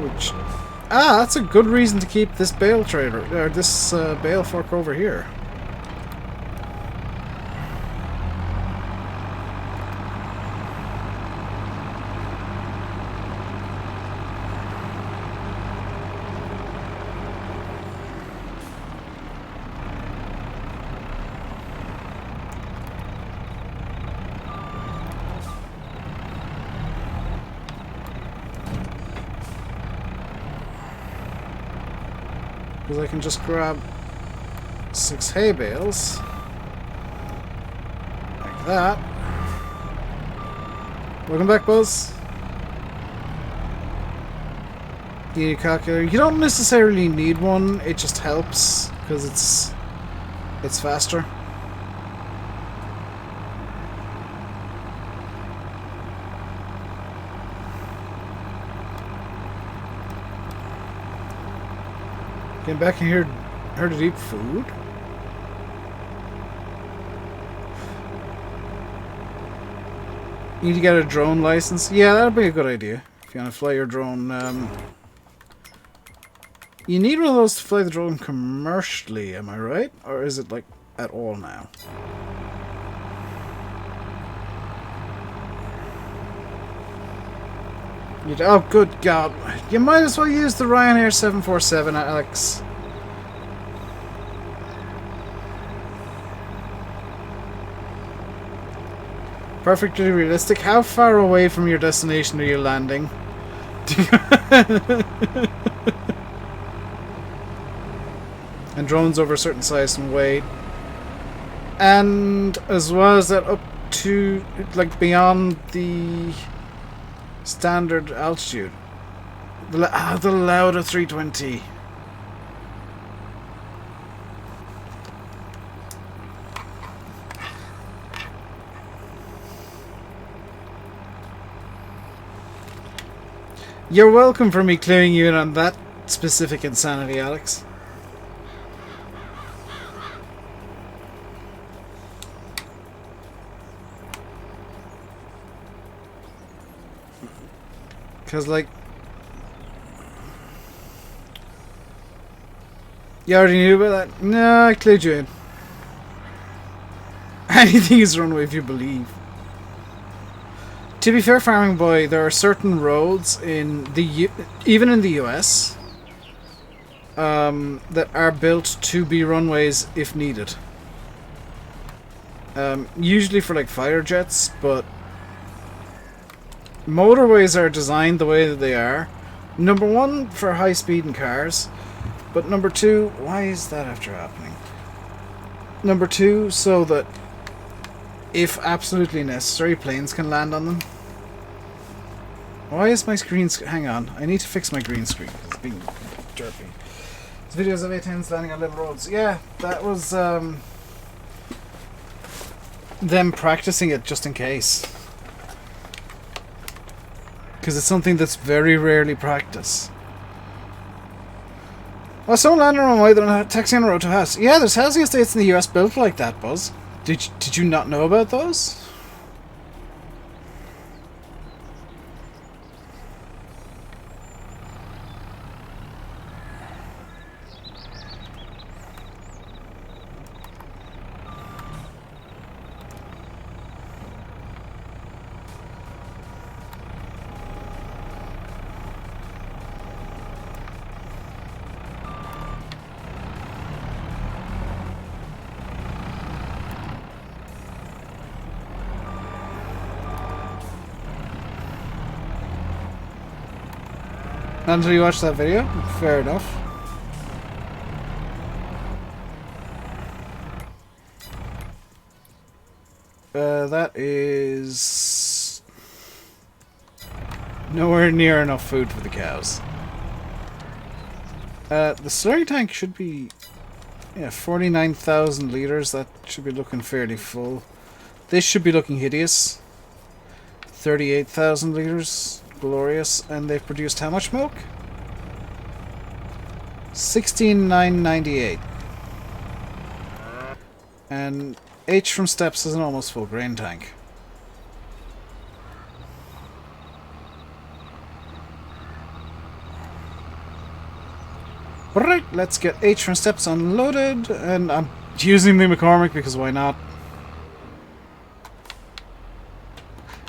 Which, that's a good reason to keep this bale trailer, or this bale fork over here. Because I can just grab 6 hay bales like that. Welcome back, Buzz. You need a calculator. You don't necessarily need one. It just helps because it's faster. Came back in here, heard to eat food. You need to get a drone license. Yeah, that'd be a good idea. If you want to fly your drone, you need one of those to fly the drone commercially, am I right? Or is it like at all now? Oh, good God. You might as well use the Ryanair 747, Alex. Perfectly realistic. How far away from your destination are you landing? And drones over a certain size and weight. And as well as that, up to, like, beyond the standard altitude. The Lauda 320. You're welcome for me cluing you in on that specific insanity, Alex. Because, like, you already knew about that? No, I clued you in. Anything is runway if you believe. To be fair, Farming Boy, there are certain roads in the even in the US that are built to be runways if needed. Usually for like fighter jets, but motorways are designed the way that they are. Number one, for high speed in cars, but number two, why is that after happening? Number two, so that if absolutely necessary, planes can land on them. Why is my screen... Hang on, I need to fix my green screen. It's being derpy. It's videos of A10s landing on level roads. Yeah, that was them practicing it just in case. Because it's something that's very rarely practiced. Oh, someone landed on my way, they're taxi on the road to a house. Yeah, there's housing estates in the US built like that, Buzz. Did you not know about those? Not until you watch that video? Fair enough. That is nowhere near enough food for the cows. The slurry tank should be 49,000 litres. That should be looking fairly full. This should be looking hideous. 38,000 litres. Glorious. And they've produced how much milk? 16,998. And H from Steps is an almost full grain tank. Alright, let's get H from Steps unloaded. And I'm using the McCormick because why not?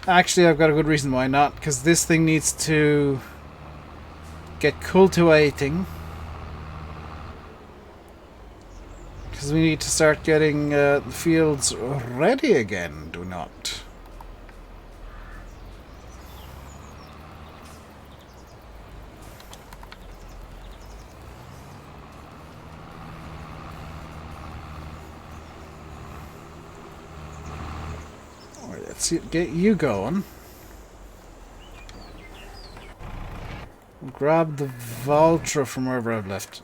Actually, I've got a good reason why not, because this thing needs to get cultivating. Because we need to start getting the fields ready again, do not. Let's get you going. Grab the Valtra from wherever I've left.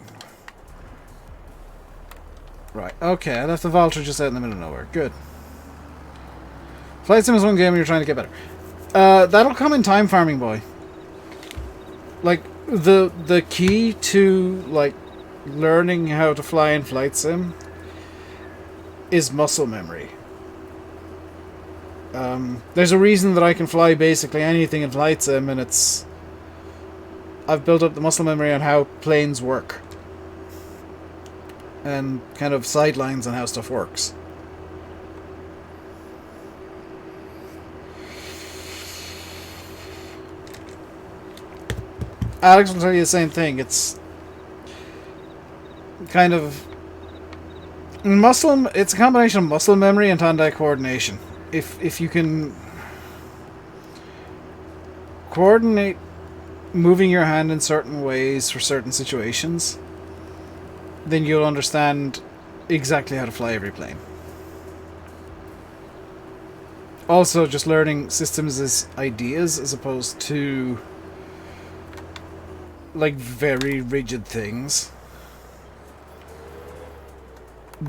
Right, okay, I left the Valtra just out in the middle of nowhere. Good. Flight Sim is one game and you're trying to get better. That'll come in time, farming boy. Like, the key to, like, learning how to fly in Flight Sim is muscle memory. There's a reason that I can fly basically anything in Flight Sim, and it's... I've built up the muscle memory on how planes work. And kind of sidelines on how stuff works. Alex will tell you the same thing. It's kind of... It's a combination of muscle memory and hand-eye coordination. If you can coordinate moving your hand in certain ways for certain situations, then you'll understand exactly how to fly every plane. Also, just learning systems as ideas as opposed to like very rigid things.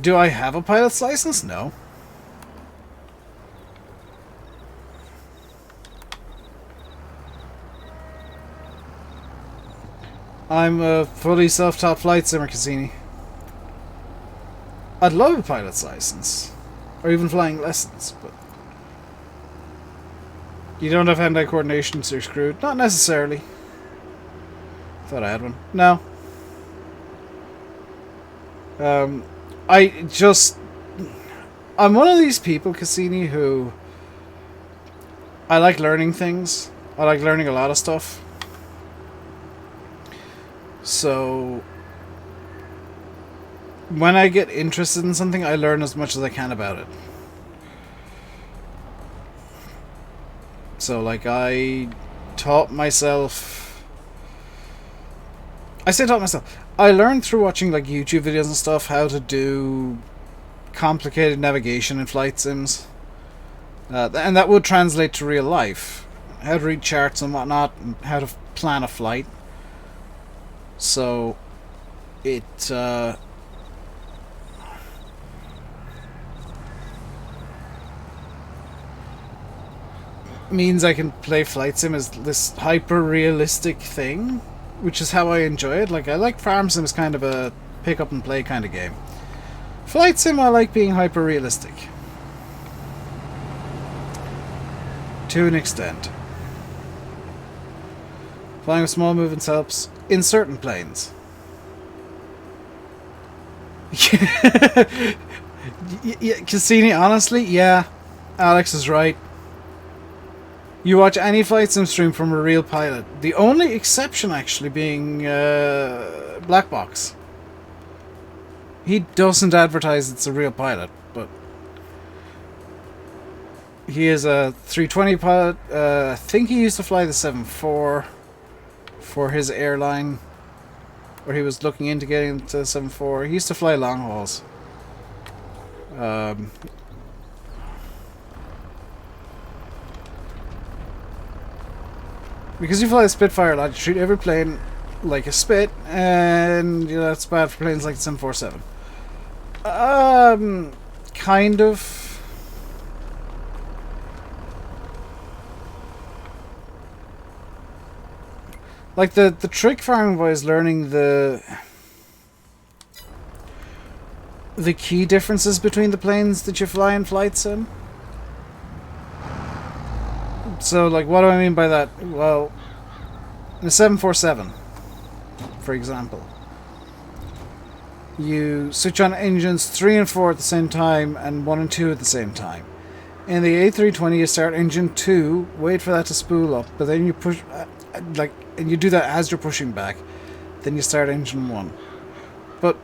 Do I have a pilot's license? No. I'm a fully self-taught flight simmer, Cassini. I'd love a pilot's license. Or even flying lessons, but... You don't have hand-eye coordination, so you're screwed. Not necessarily. Thought I had one. No. I'm one of these people, Cassini, who... I like learning things. I like learning a lot of stuff. So, when I get interested in something, I learn as much as I can about it. So, like, I taught myself... I say taught myself. I learned through watching, like, YouTube videos and stuff how to do complicated navigation in flight sims. And that would translate to real life. How to read charts and whatnot, and how to plan a flight. So, it... means I can play flight sim as this hyper-realistic thing, which is how I enjoy it. Like, I like farm sim as kind of a pick-up-and-play kind of game. Flight sim, I like being hyper-realistic. To an extent. Flying with small movements helps in certain planes. Cassini, honestly, yeah, Alex is right. You watch any flight sim stream from a real pilot. The only exception, actually, being Black Box. He doesn't advertise it's a real pilot, but he is a 320 pilot. I think he used to fly the 747 for his airline, or he was looking into getting into the 747. He used to fly long hauls. Because you fly a Spitfire a lot, you treat every plane like a Spit, and you know that's bad for planes like the 747. Kind of. Like the trick farming boy is learning the key differences between the planes that you fly in flight sim. So, like, what do I mean by that? Well, in a 747, for example, you switch on engines 3 and 4 at the same time and 1 and 2 at the same time. In the A320, you start engine 2, wait for that to spool up, but then you push, and you do that as you're pushing back. Then you start engine 1. But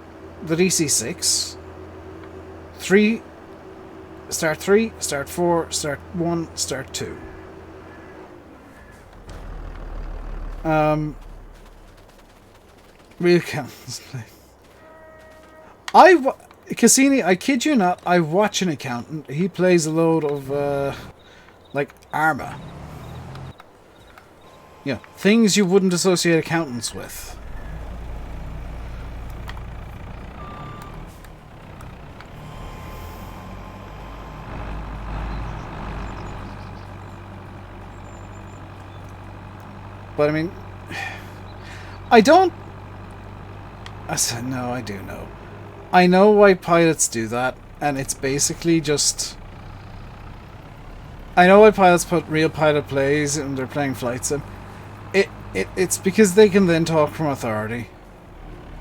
the DC-6, start 3, start 4, start 1, start 2. Real accountant. Cassini, I kid you not, I watch an accountant. He plays a load of, like, Arma. Yeah, things you wouldn't associate accountants with. But I mean, I don't... I said, no, I do know. I know why pilots do that, and it's basically just... I know why pilots put real pilot plays when they're playing flight sim. It's because they can then talk from authority.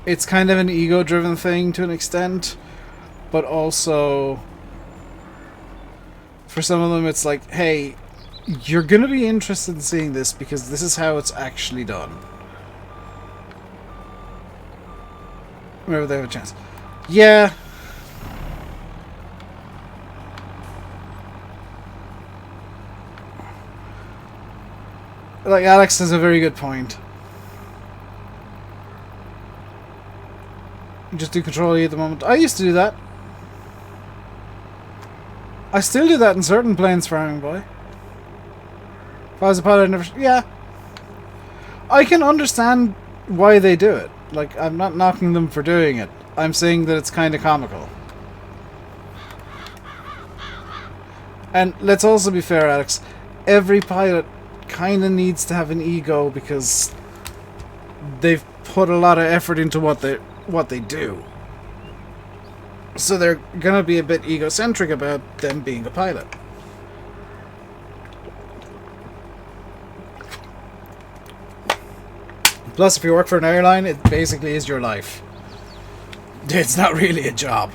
It's kind of an ego-driven thing to an extent, but also... For some of them, it's like, hey... You're gonna be interested in seeing this because this is how it's actually done. Whenever they have a chance. Yeah. Like, Alex has a very good point. You just do Control E at the moment. I used to do that. I still do that in certain planes, Farming Boy. If I was a pilot, I'd never... Yeah. I can understand why they do it. Like, I'm not knocking them for doing it. I'm saying that it's kind of comical. And let's also be fair, Alex. Every pilot kind of needs to have an ego because they've put a lot of effort into what they do. So they're gonna be a bit egocentric about them being a pilot. Plus, if you work for an airline, it basically is your life. It's not really a job.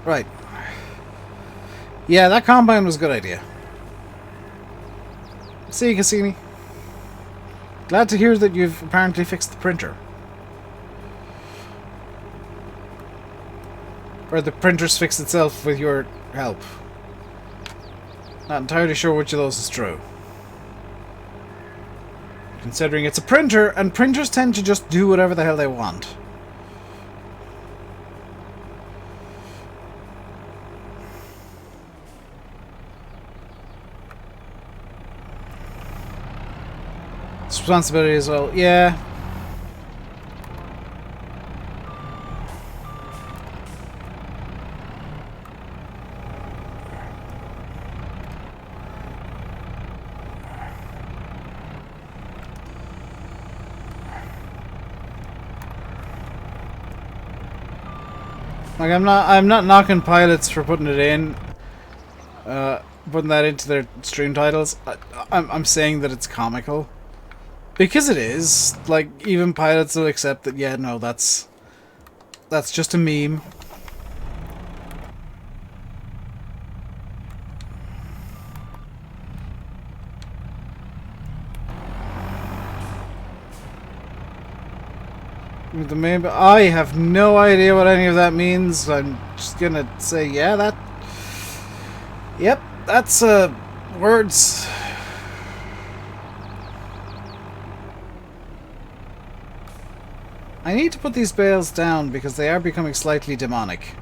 Right. Yeah, that combine was a good idea. See you, Cassini. Glad to hear that you've apparently fixed the printer. Or the printer's fixed itself with your help. Not entirely sure which of those is true. Considering it's a printer, and printers tend to just do whatever the hell they want. It's responsibility as well, yeah. Like, I'm not knocking pilots for putting it in, putting that into their stream titles. I'm saying that it's comical, because it is. Like, even pilots will accept that. Yeah, no, that's just a meme. The main, I have no idea what any of that means. I'm just gonna say, yeah, that. Yep, that's words. I need to put these bales down because they are becoming slightly demonic.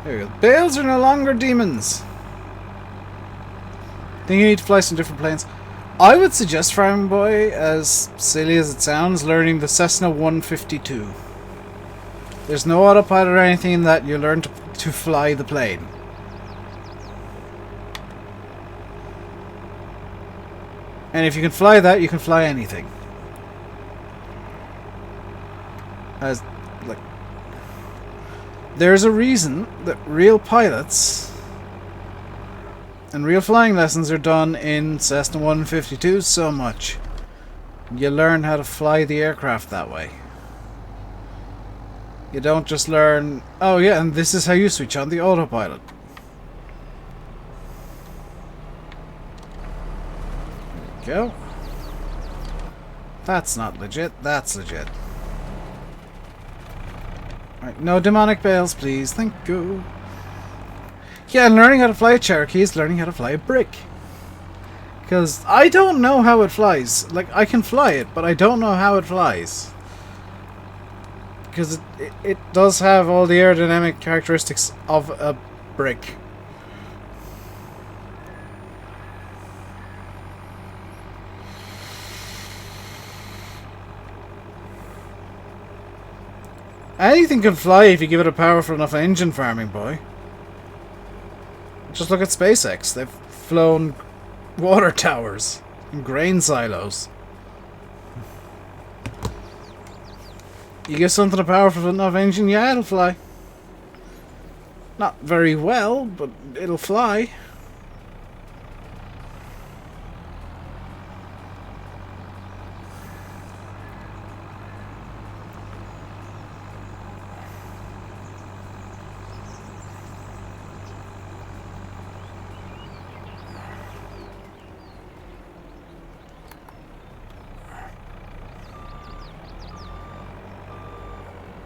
There we go. Bales are no longer demons. Think you need to fly some different planes. I would suggest, Farm Boy, as silly as it sounds, learning the Cessna 152. There's no autopilot or anything in that. You learn to fly the plane. And if you can fly that, you can fly anything. As, like, there's a reason that real pilots and real flying lessons are done in Cessna 152 so much. You learn how to fly the aircraft that way. You don't just learn, oh yeah, and this is how you switch on the autopilot. There we go. That's not legit, that's legit. Right, no demonic bales, please. Thank you. Yeah, and learning how to fly a Cherokee is learning how to fly a brick. Because I don't know how it flies. Like, I can fly it, but I don't know how it flies. Because it does have all the aerodynamic characteristics of a brick. Anything can fly if you give it a powerful enough engine, Farming Boy. Just look at SpaceX. They've flown water towers and grain silos. You give something a powerful enough engine, yeah, it'll fly. Not very well, but it'll fly.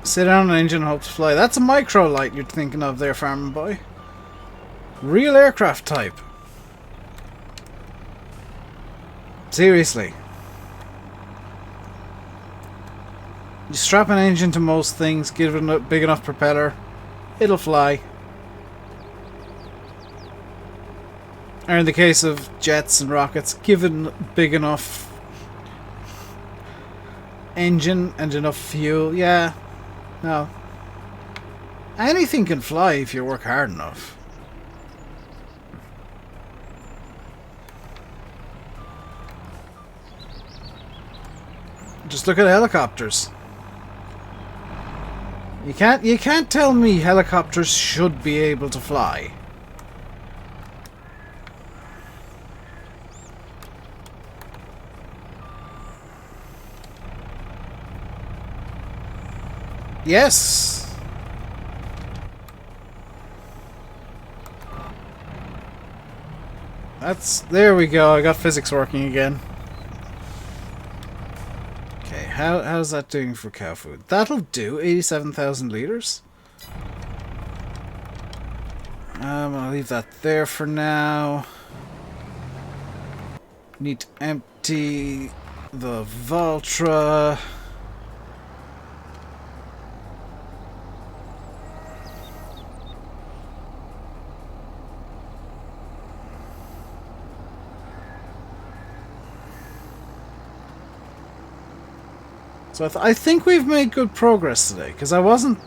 Sit down on an engine and hope to fly. That's a micro light you're thinking of there, Farming Boy. Real aircraft type. Seriously. You strap an engine to most things, give it a big enough propeller, it'll fly. Or in the case of jets and rockets, give it a big enough engine and enough fuel, yeah. No. Anything can fly if you work hard enough. Just look at helicopters. You can't tell me helicopters should be able to fly. Yes! There we go, I got physics working again. Okay, how's that doing for cow food? That'll do, 87,000 litres. I'll leave that there for now. Need to empty the Valtra. So I think we've made good progress today, because I wasn't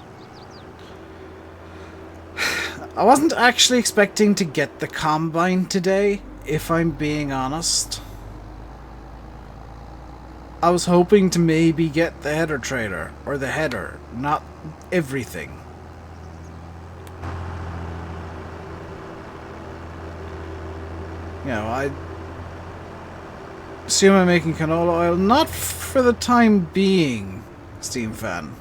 actually expecting to get the combine today, if I'm being honest. I was hoping to maybe get the header trailer, or the header, not everything. You know, I assume I'm making canola oil, not for the time being, Steam Fan.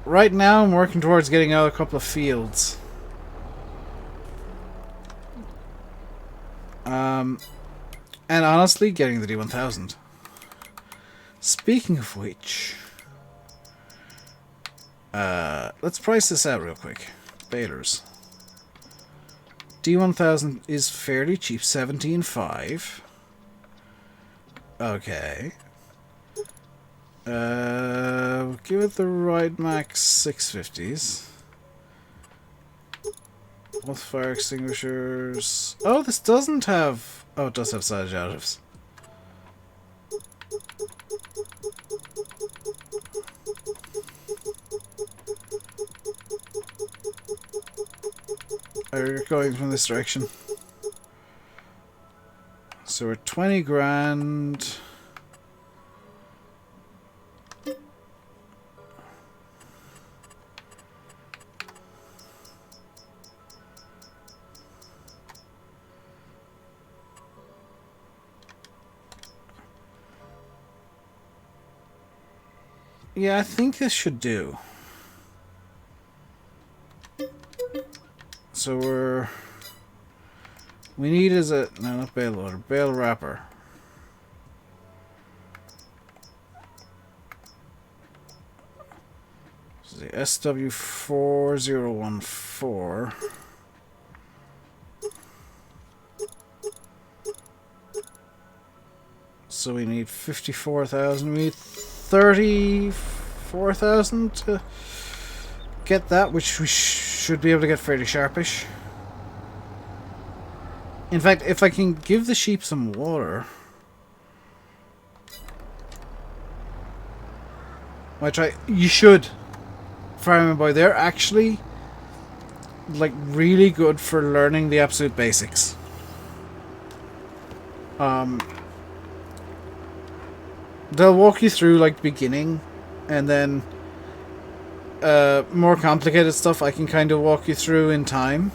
Right now I'm working towards getting out a couple of fields. And honestly, getting the D1000. Speaking of which, let's price this out real quick. Balers. D1000 is fairly cheap, 17.5. Okay. Give it the right max 650s. Both fire extinguishers. Oh, this doesn't have. Oh, it does have side additives. We're going from this direction. So we're 20 grand. Yeah, I think this should do. So we need is a, no, not bale loader, bale wrapper. This is the SW4014. So we need 54,000. We need 34,000 to get that, which we should be able to get fairly sharpish. In fact, if I can give the sheep some water, I try. You should, farming boy. They're actually like really good for learning the absolute basics. They'll walk you through like beginning, and then more complicated stuff I can kind of walk you through in time.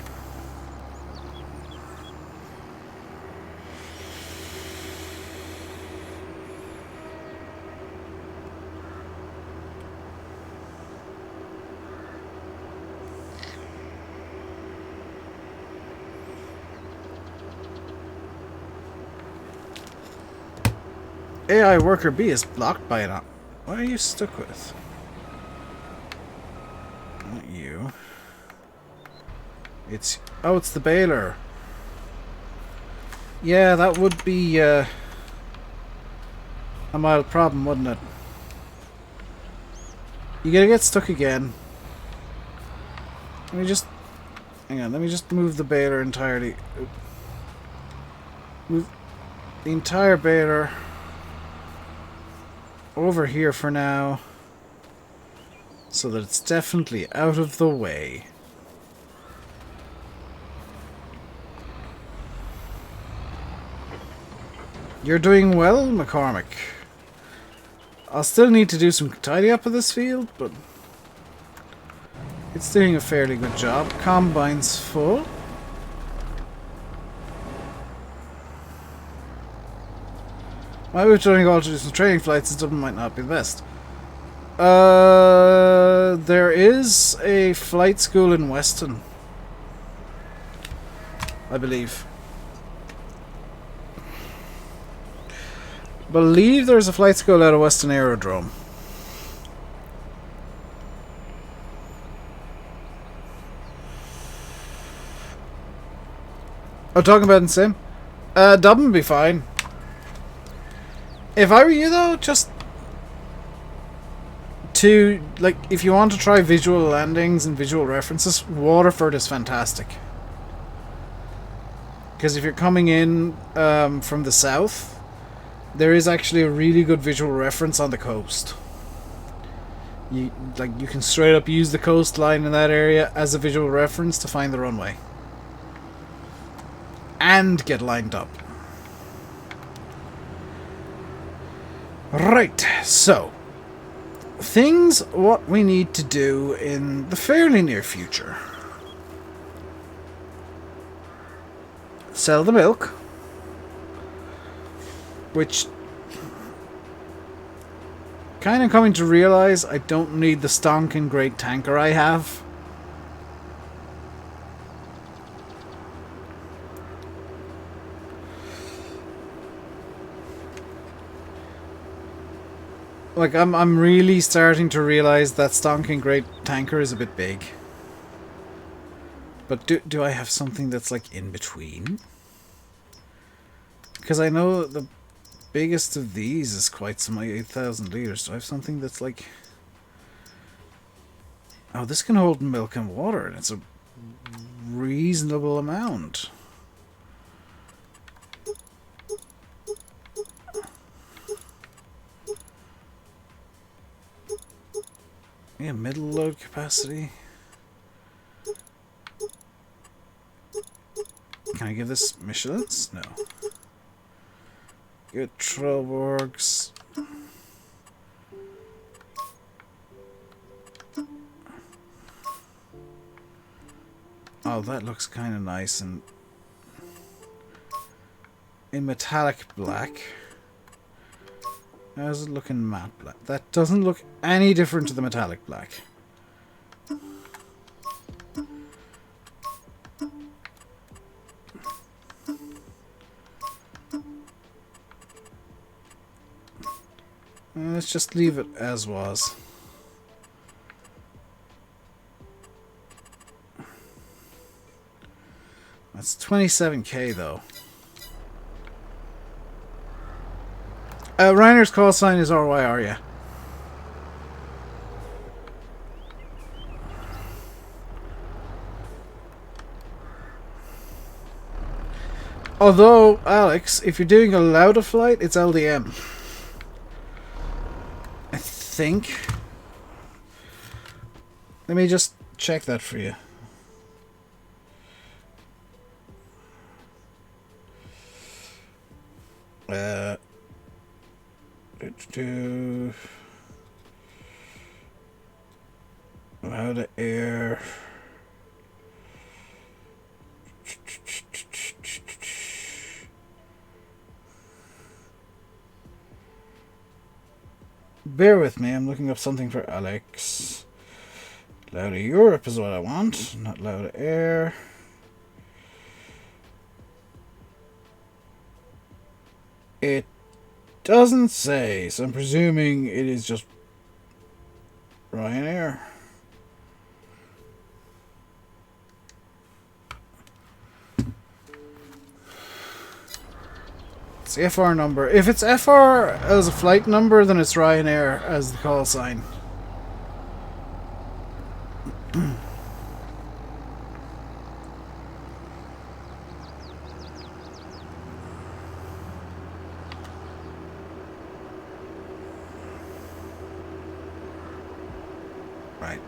AI worker B is blocked by an... What are you stuck with? Not you. It's... Oh, it's the baler. Yeah, that would be a mild problem, wouldn't it? You're gonna get stuck again. Let me just... Hang on, let me just move the baler entirely. Move the entire baler over here for now, so that it's definitely out of the way. You're doing well, McCormick. I'll still need to do some tidy up of this field, but it's doing a fairly good job. Combine's full. Might be trying to go to do some training flights. It might not be the best. There is a flight school in Weston, I believe. Believe there's a flight school out of Weston Aerodrome. Oh, talking about in sim? Dublin would be fine. If I were you though, just to, like, if you want to try visual landings and visual references, Waterford is fantastic. Because if you're coming in from the south, there is actually a really good visual reference on the coast. You can straight up use the coastline in that area as a visual reference to find the runway. And get lined up. Right, so things what we need to do in the fairly near future. Sell the milk, which kind of coming to realize I don't need the stonking great tanker I have. Like, I'm really starting to realize that stonking great tanker is a bit big. But do I have something that's like in between? Because I know the biggest of these is quite some, like 8,000 litres. Do I have something that's like... Oh, this can hold milk and water, and it's a reasonable amount. Yeah, middle load capacity. Can I give this Michelin's? No. Good Trollborgs. Oh, that looks kind of nice and in metallic black. How's it looking matte black? That doesn't look any different to the metallic black. Let's just leave it as was. That's 27k though. Reiner's call sign is RYR, yeah. Although, Alex, if you're doing a Lauda flight, it's LDM. I think. Let me just check that for you. Lauda Air. Bear with me, I'm looking up something for Alex. Lauda Europe is what I want, not Lauda Air. It doesn't say, so I'm presuming it is just Ryanair. It's the FR number. If it's FR as a flight number, then it's Ryanair as the call sign. Right.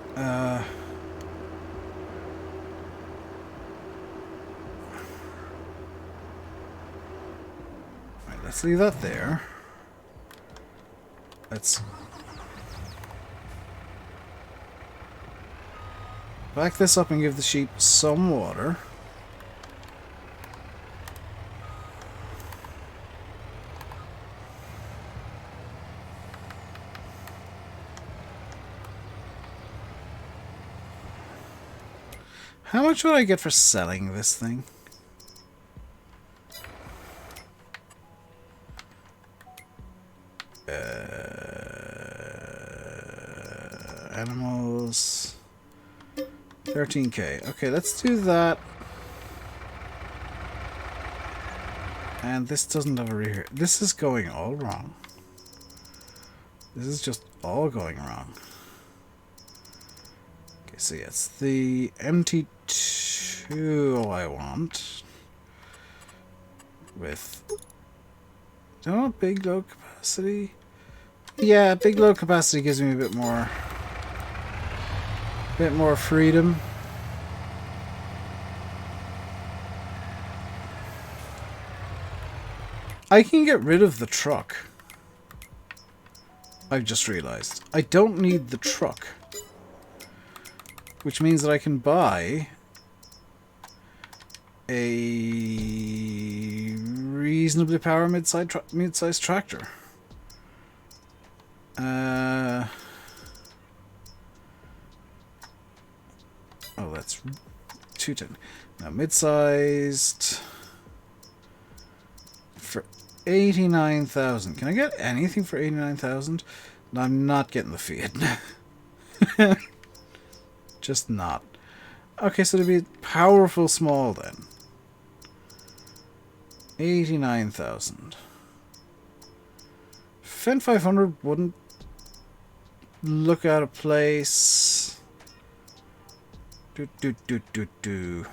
Let's leave that there. Let's back this up and give the sheep some water. How much would I get for selling this thing? Animals. 13k. Okay, let's do that. And this doesn't have a rear. This is going all wrong. This is just all going wrong. Okay, so yes, the MT2 I want. With... Do I want big load capacity? Yeah, big load capacity gives me a bit more freedom. I can get rid of the truck. I've just realized. I don't need the truck. Which means that I can buy a reasonably powered mid-sized tractor. Oh, that's 210. Now, mid-sized for 89,000. Can I get anything for 89,000? No, I'm not getting the Fiat. Just not. Okay, so it'd be powerful small then. 89,000. Fen 500 wouldn't look out of place. Do.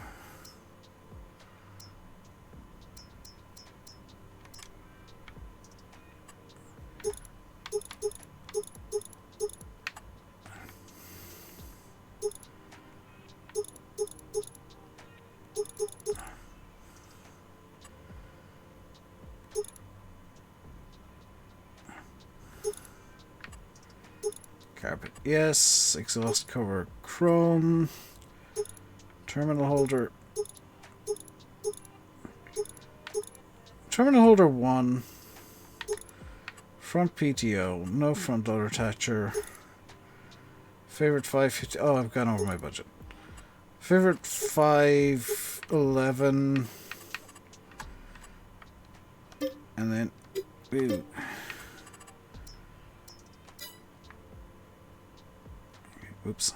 Carpet, yes. Exhaust cover, chrome. Terminal holder. Terminal holder 1. Front PTO. No front loader attacher. Favorite 550. Oh, I've gone over my budget. Favorite 511. And then... Ooh. Oops.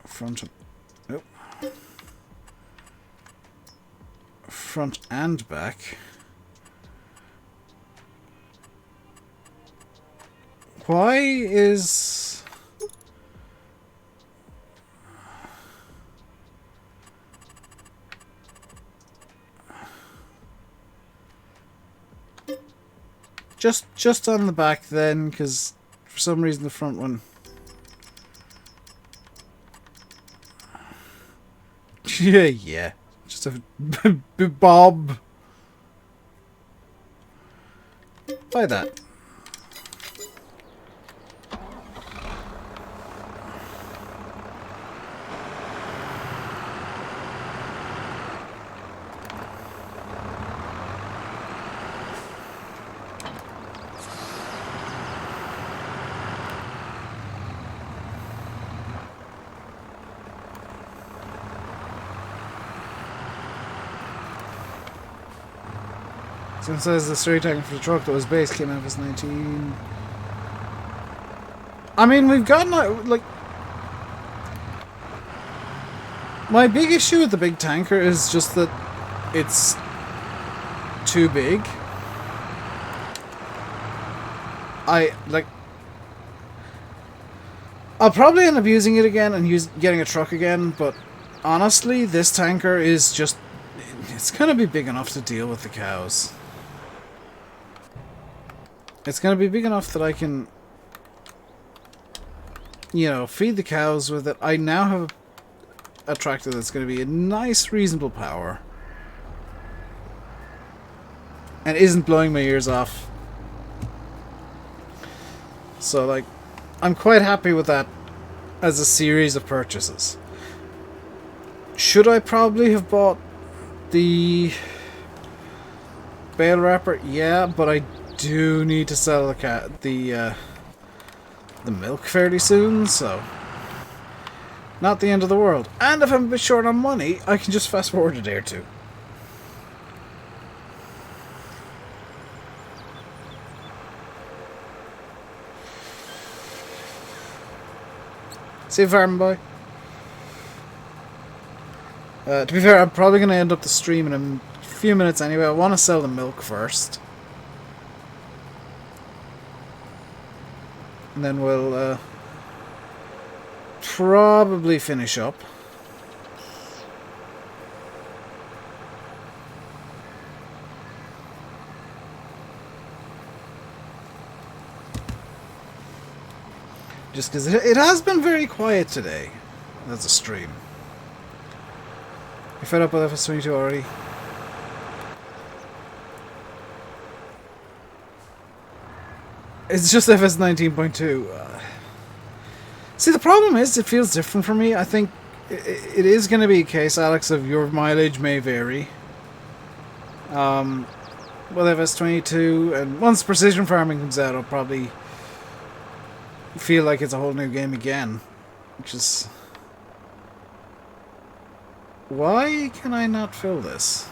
Front... Nope. Front and back. Why is... Just on the back then, because for some reason the front one... yeah. Just a bob. Buy that. Since says the straight tank for the truck that was base came out as 19. I mean, we've gotten like my big issue with the big tanker is just that it's too big. I'll probably end up using it again and getting a truck again, but honestly, this tanker is just it's gonna be big enough to deal with the cows. It's going to be big enough that I can, you know, feed the cows with it. I now have a tractor that's going to be a nice, reasonable power. And isn't blowing my ears off. So, like, I'm quite happy with that as a series of purchases. Should I probably have bought the bale wrapper? Yeah, but I do need to sell the milk fairly soon, so Not the end of the world. And if I'm a bit short on money, I can just fast forward a day or two. See you, farm boy. To be fair, I'm probably going to end up the stream in a few minutes anyway. I want to sell the milk first. And then we'll probably finish up. Just because it has been very quiet today. That's a stream. You fed up with FS22 already? It's just FS 19.2. See, the problem is it feels different for me. I think it is going to be a case, Alex, of your mileage may vary. With FS22, and once precision farming comes out, I'll probably feel like it's a whole new game again, which is... Why can I not fill this?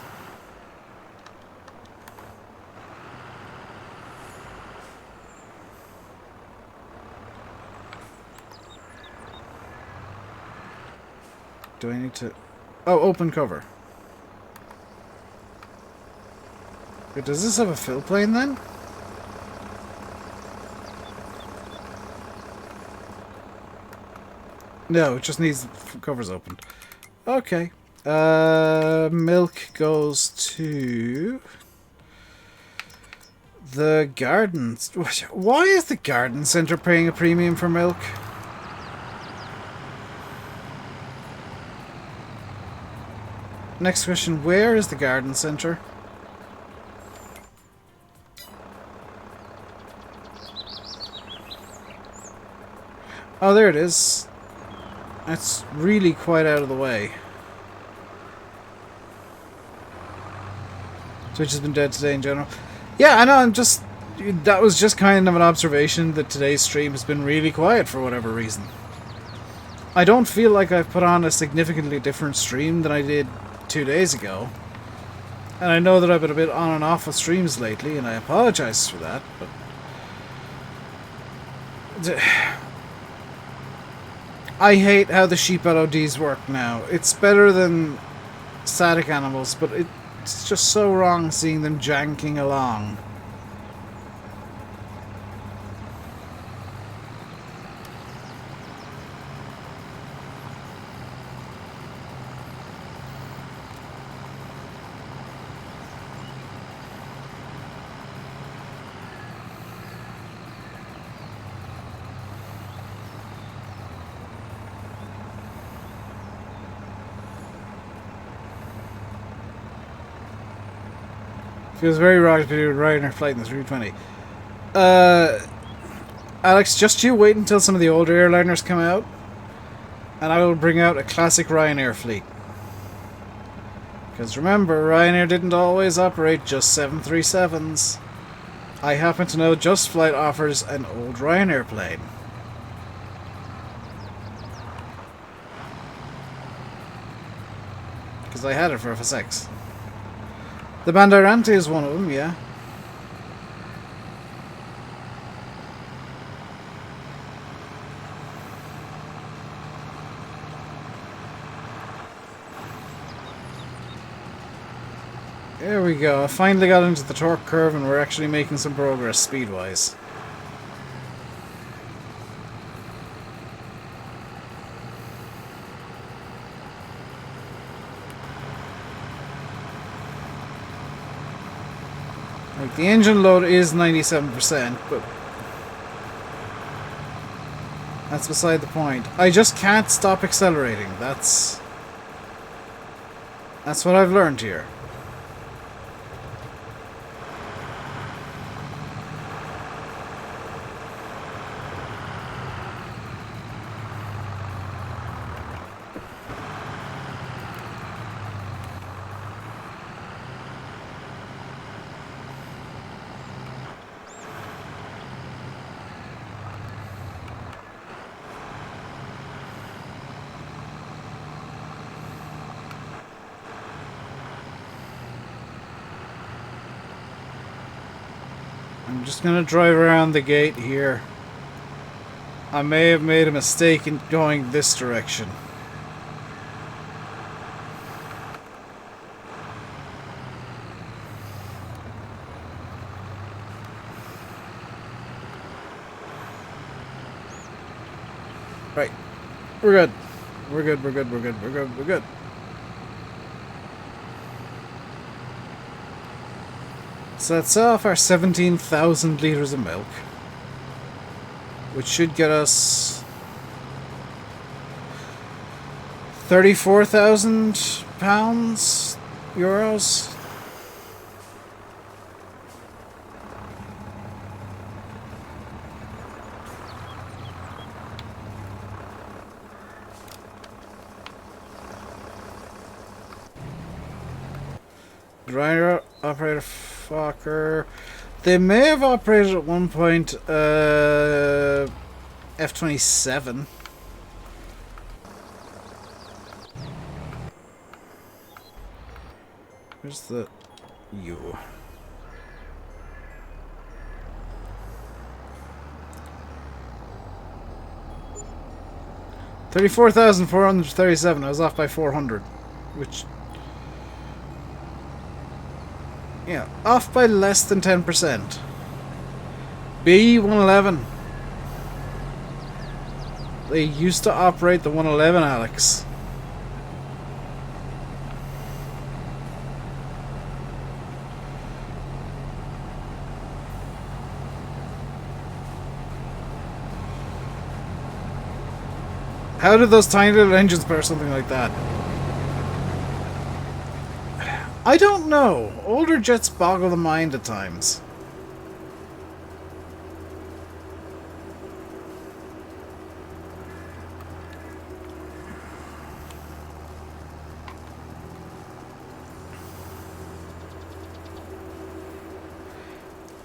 Do I need to... Oh, open cover. Wait, does this have a fill plane then? No, it just needs the covers opened. Okay. Milk goes to the gardens. Why is the garden centre paying a premium for milk? Next question, where is the garden centre? Oh, there it is. That's really quite out of the way. Twitch has been dead today in general. Yeah, I know, that was just kind of an observation that today's stream has been really quiet for whatever reason. I don't feel like I've put on a significantly different stream than I did 2 days ago. And I know that I've been a bit on and off with streams lately, and I apologize for that, but... I hate how the sheep LODs work now. It's better than static animals, but it's just so wrong seeing them janking along. Feels very wrong to be riding our flight in the 320. Alex, just you wait until some of the older airliners come out, and I will bring out a classic Ryanair fleet. Because remember, Ryanair didn't always operate just 737s. I happen to know Just Flight offers an old Ryanair plane. Because I had it for FSX. The Bandeirante is one of them, yeah. There we go. I finally got into the torque curve and we're actually making some progress speed-wise. Like, the engine load is 97%, but that's beside the point. I just can't stop accelerating. That's what I've learned here. I'm just gonna drive around the gate here. I may have made a mistake in going this direction. Right. We're good. We're good, we're good, we're good, we're good, we're good. So that's off our 17,000 litres of milk, which should get us 34,000 pounds, euros. Grinder operator fucker. They may have operated at one point F-27. Where's the U? $34,437. I was off by 400, which, yeah, off by less than 10%. B111. They used to operate the 111, Alex. How did those tiny little engines power something like that? I don't know. Older jets boggle the mind at times.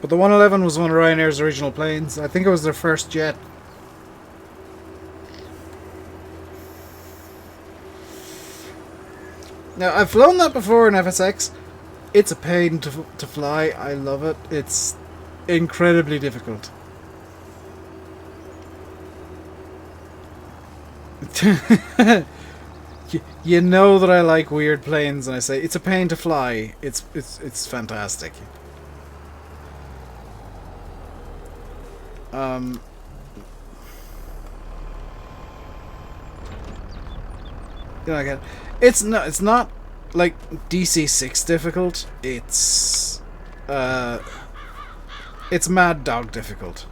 But the 111 was one of Ryanair's original planes. I think it was their first jet. Now, I've flown that before in FSX. It's a pain to fly. I love it. It's incredibly difficult. You know that I like weird planes, and I say it's a pain to fly. It's fantastic. You know, again, it's not like DC-6 difficult. It's Mad Dog difficult.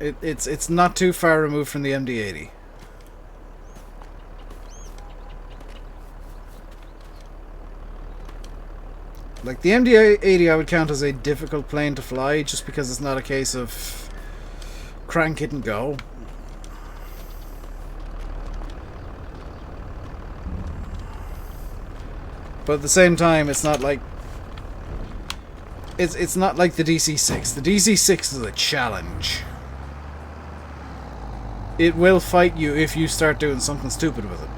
It's not too far removed from the MD-80. Like the MD-80 I would count as a difficult plane to fly just because it's not a case of crank it and go. But at the same time, it's not like it's not like the DC-6. The DC-6 is a challenge. It will fight you if you start doing something stupid with it.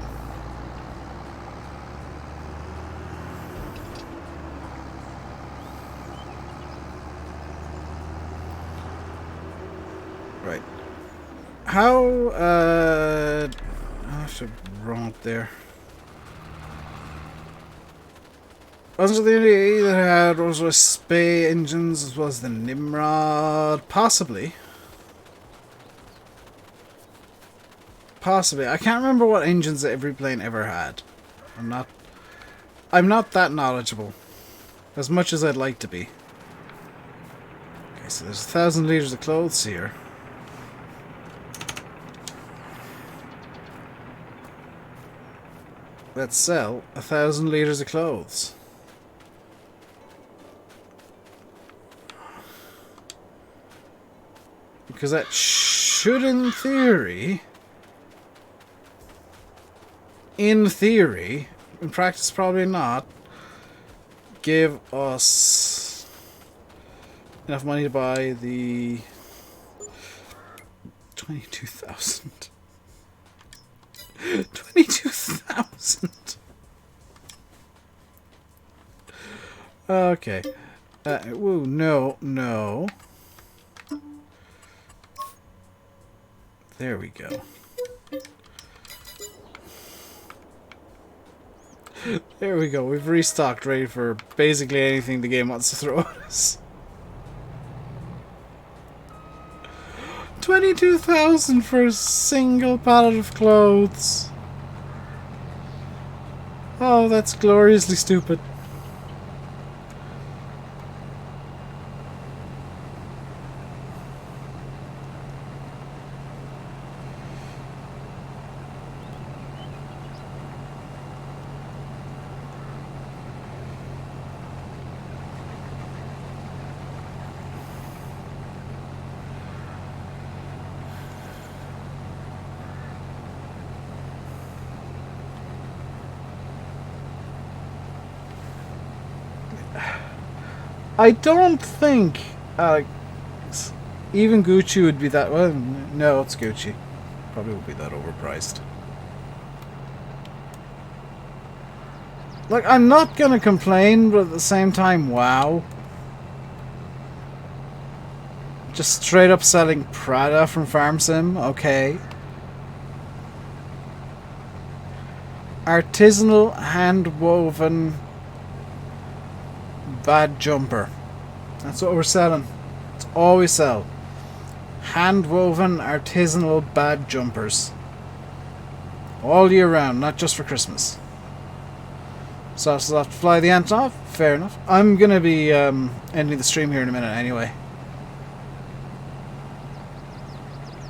Right. How I have to run up there. Wasn't the MD-80 that had Rolls-Royce Spey engines as well as the Nimrod? Possibly. Possibly. I can't remember what engines that every plane ever had. I'm not that knowledgeable. As much as I'd like to be. Okay, so there's 1,000 litres of clothes here. Let's sell 1,000 litres of clothes. Because that should, in theory, in practice probably not, give us enough money to buy the 22,000. 22,000. Okay. Whoa, no, no. There we go. There we go. We've restocked, ready for basically anything the game wants to throw at us. 22,000 for a single pallet of clothes. Oh, that's gloriously stupid. I don't think even Gucci would be that. Well, no, it's Gucci. Probably won't be that overpriced. Like, I'm not gonna complain, but at the same time, wow. Just straight up selling Prada from Farm Sim, okay. Artisanal hand woven bad jumper. That's what we're selling. It's all we sell. Hand woven artisanal bad jumpers. All year round, not just for Christmas. So I'll still have to fly the ant off. Fair enough. I'm gonna be ending the stream here in a minute anyway.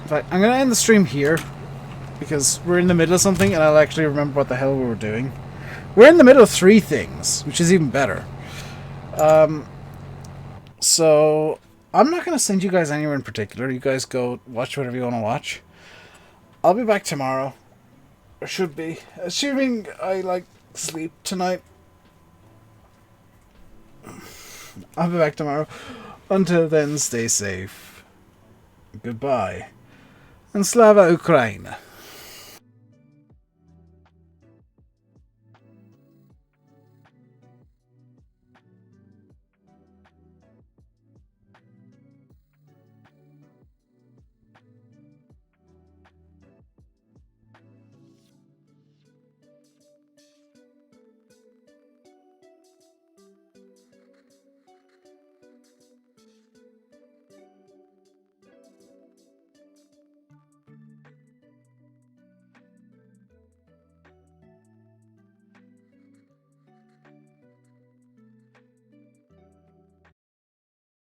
In fact, I'm gonna end the stream here because we're in the middle of something and I'll actually remember what the hell we were doing. We're in the middle of 3 things, which is even better. So I'm not going to send you guys anywhere in particular. You guys go watch whatever you want to watch. I'll be back tomorrow. Or should be. Assuming I sleep tonight. I'll be back tomorrow. Until then, stay safe. Goodbye. And Slava Ukraine.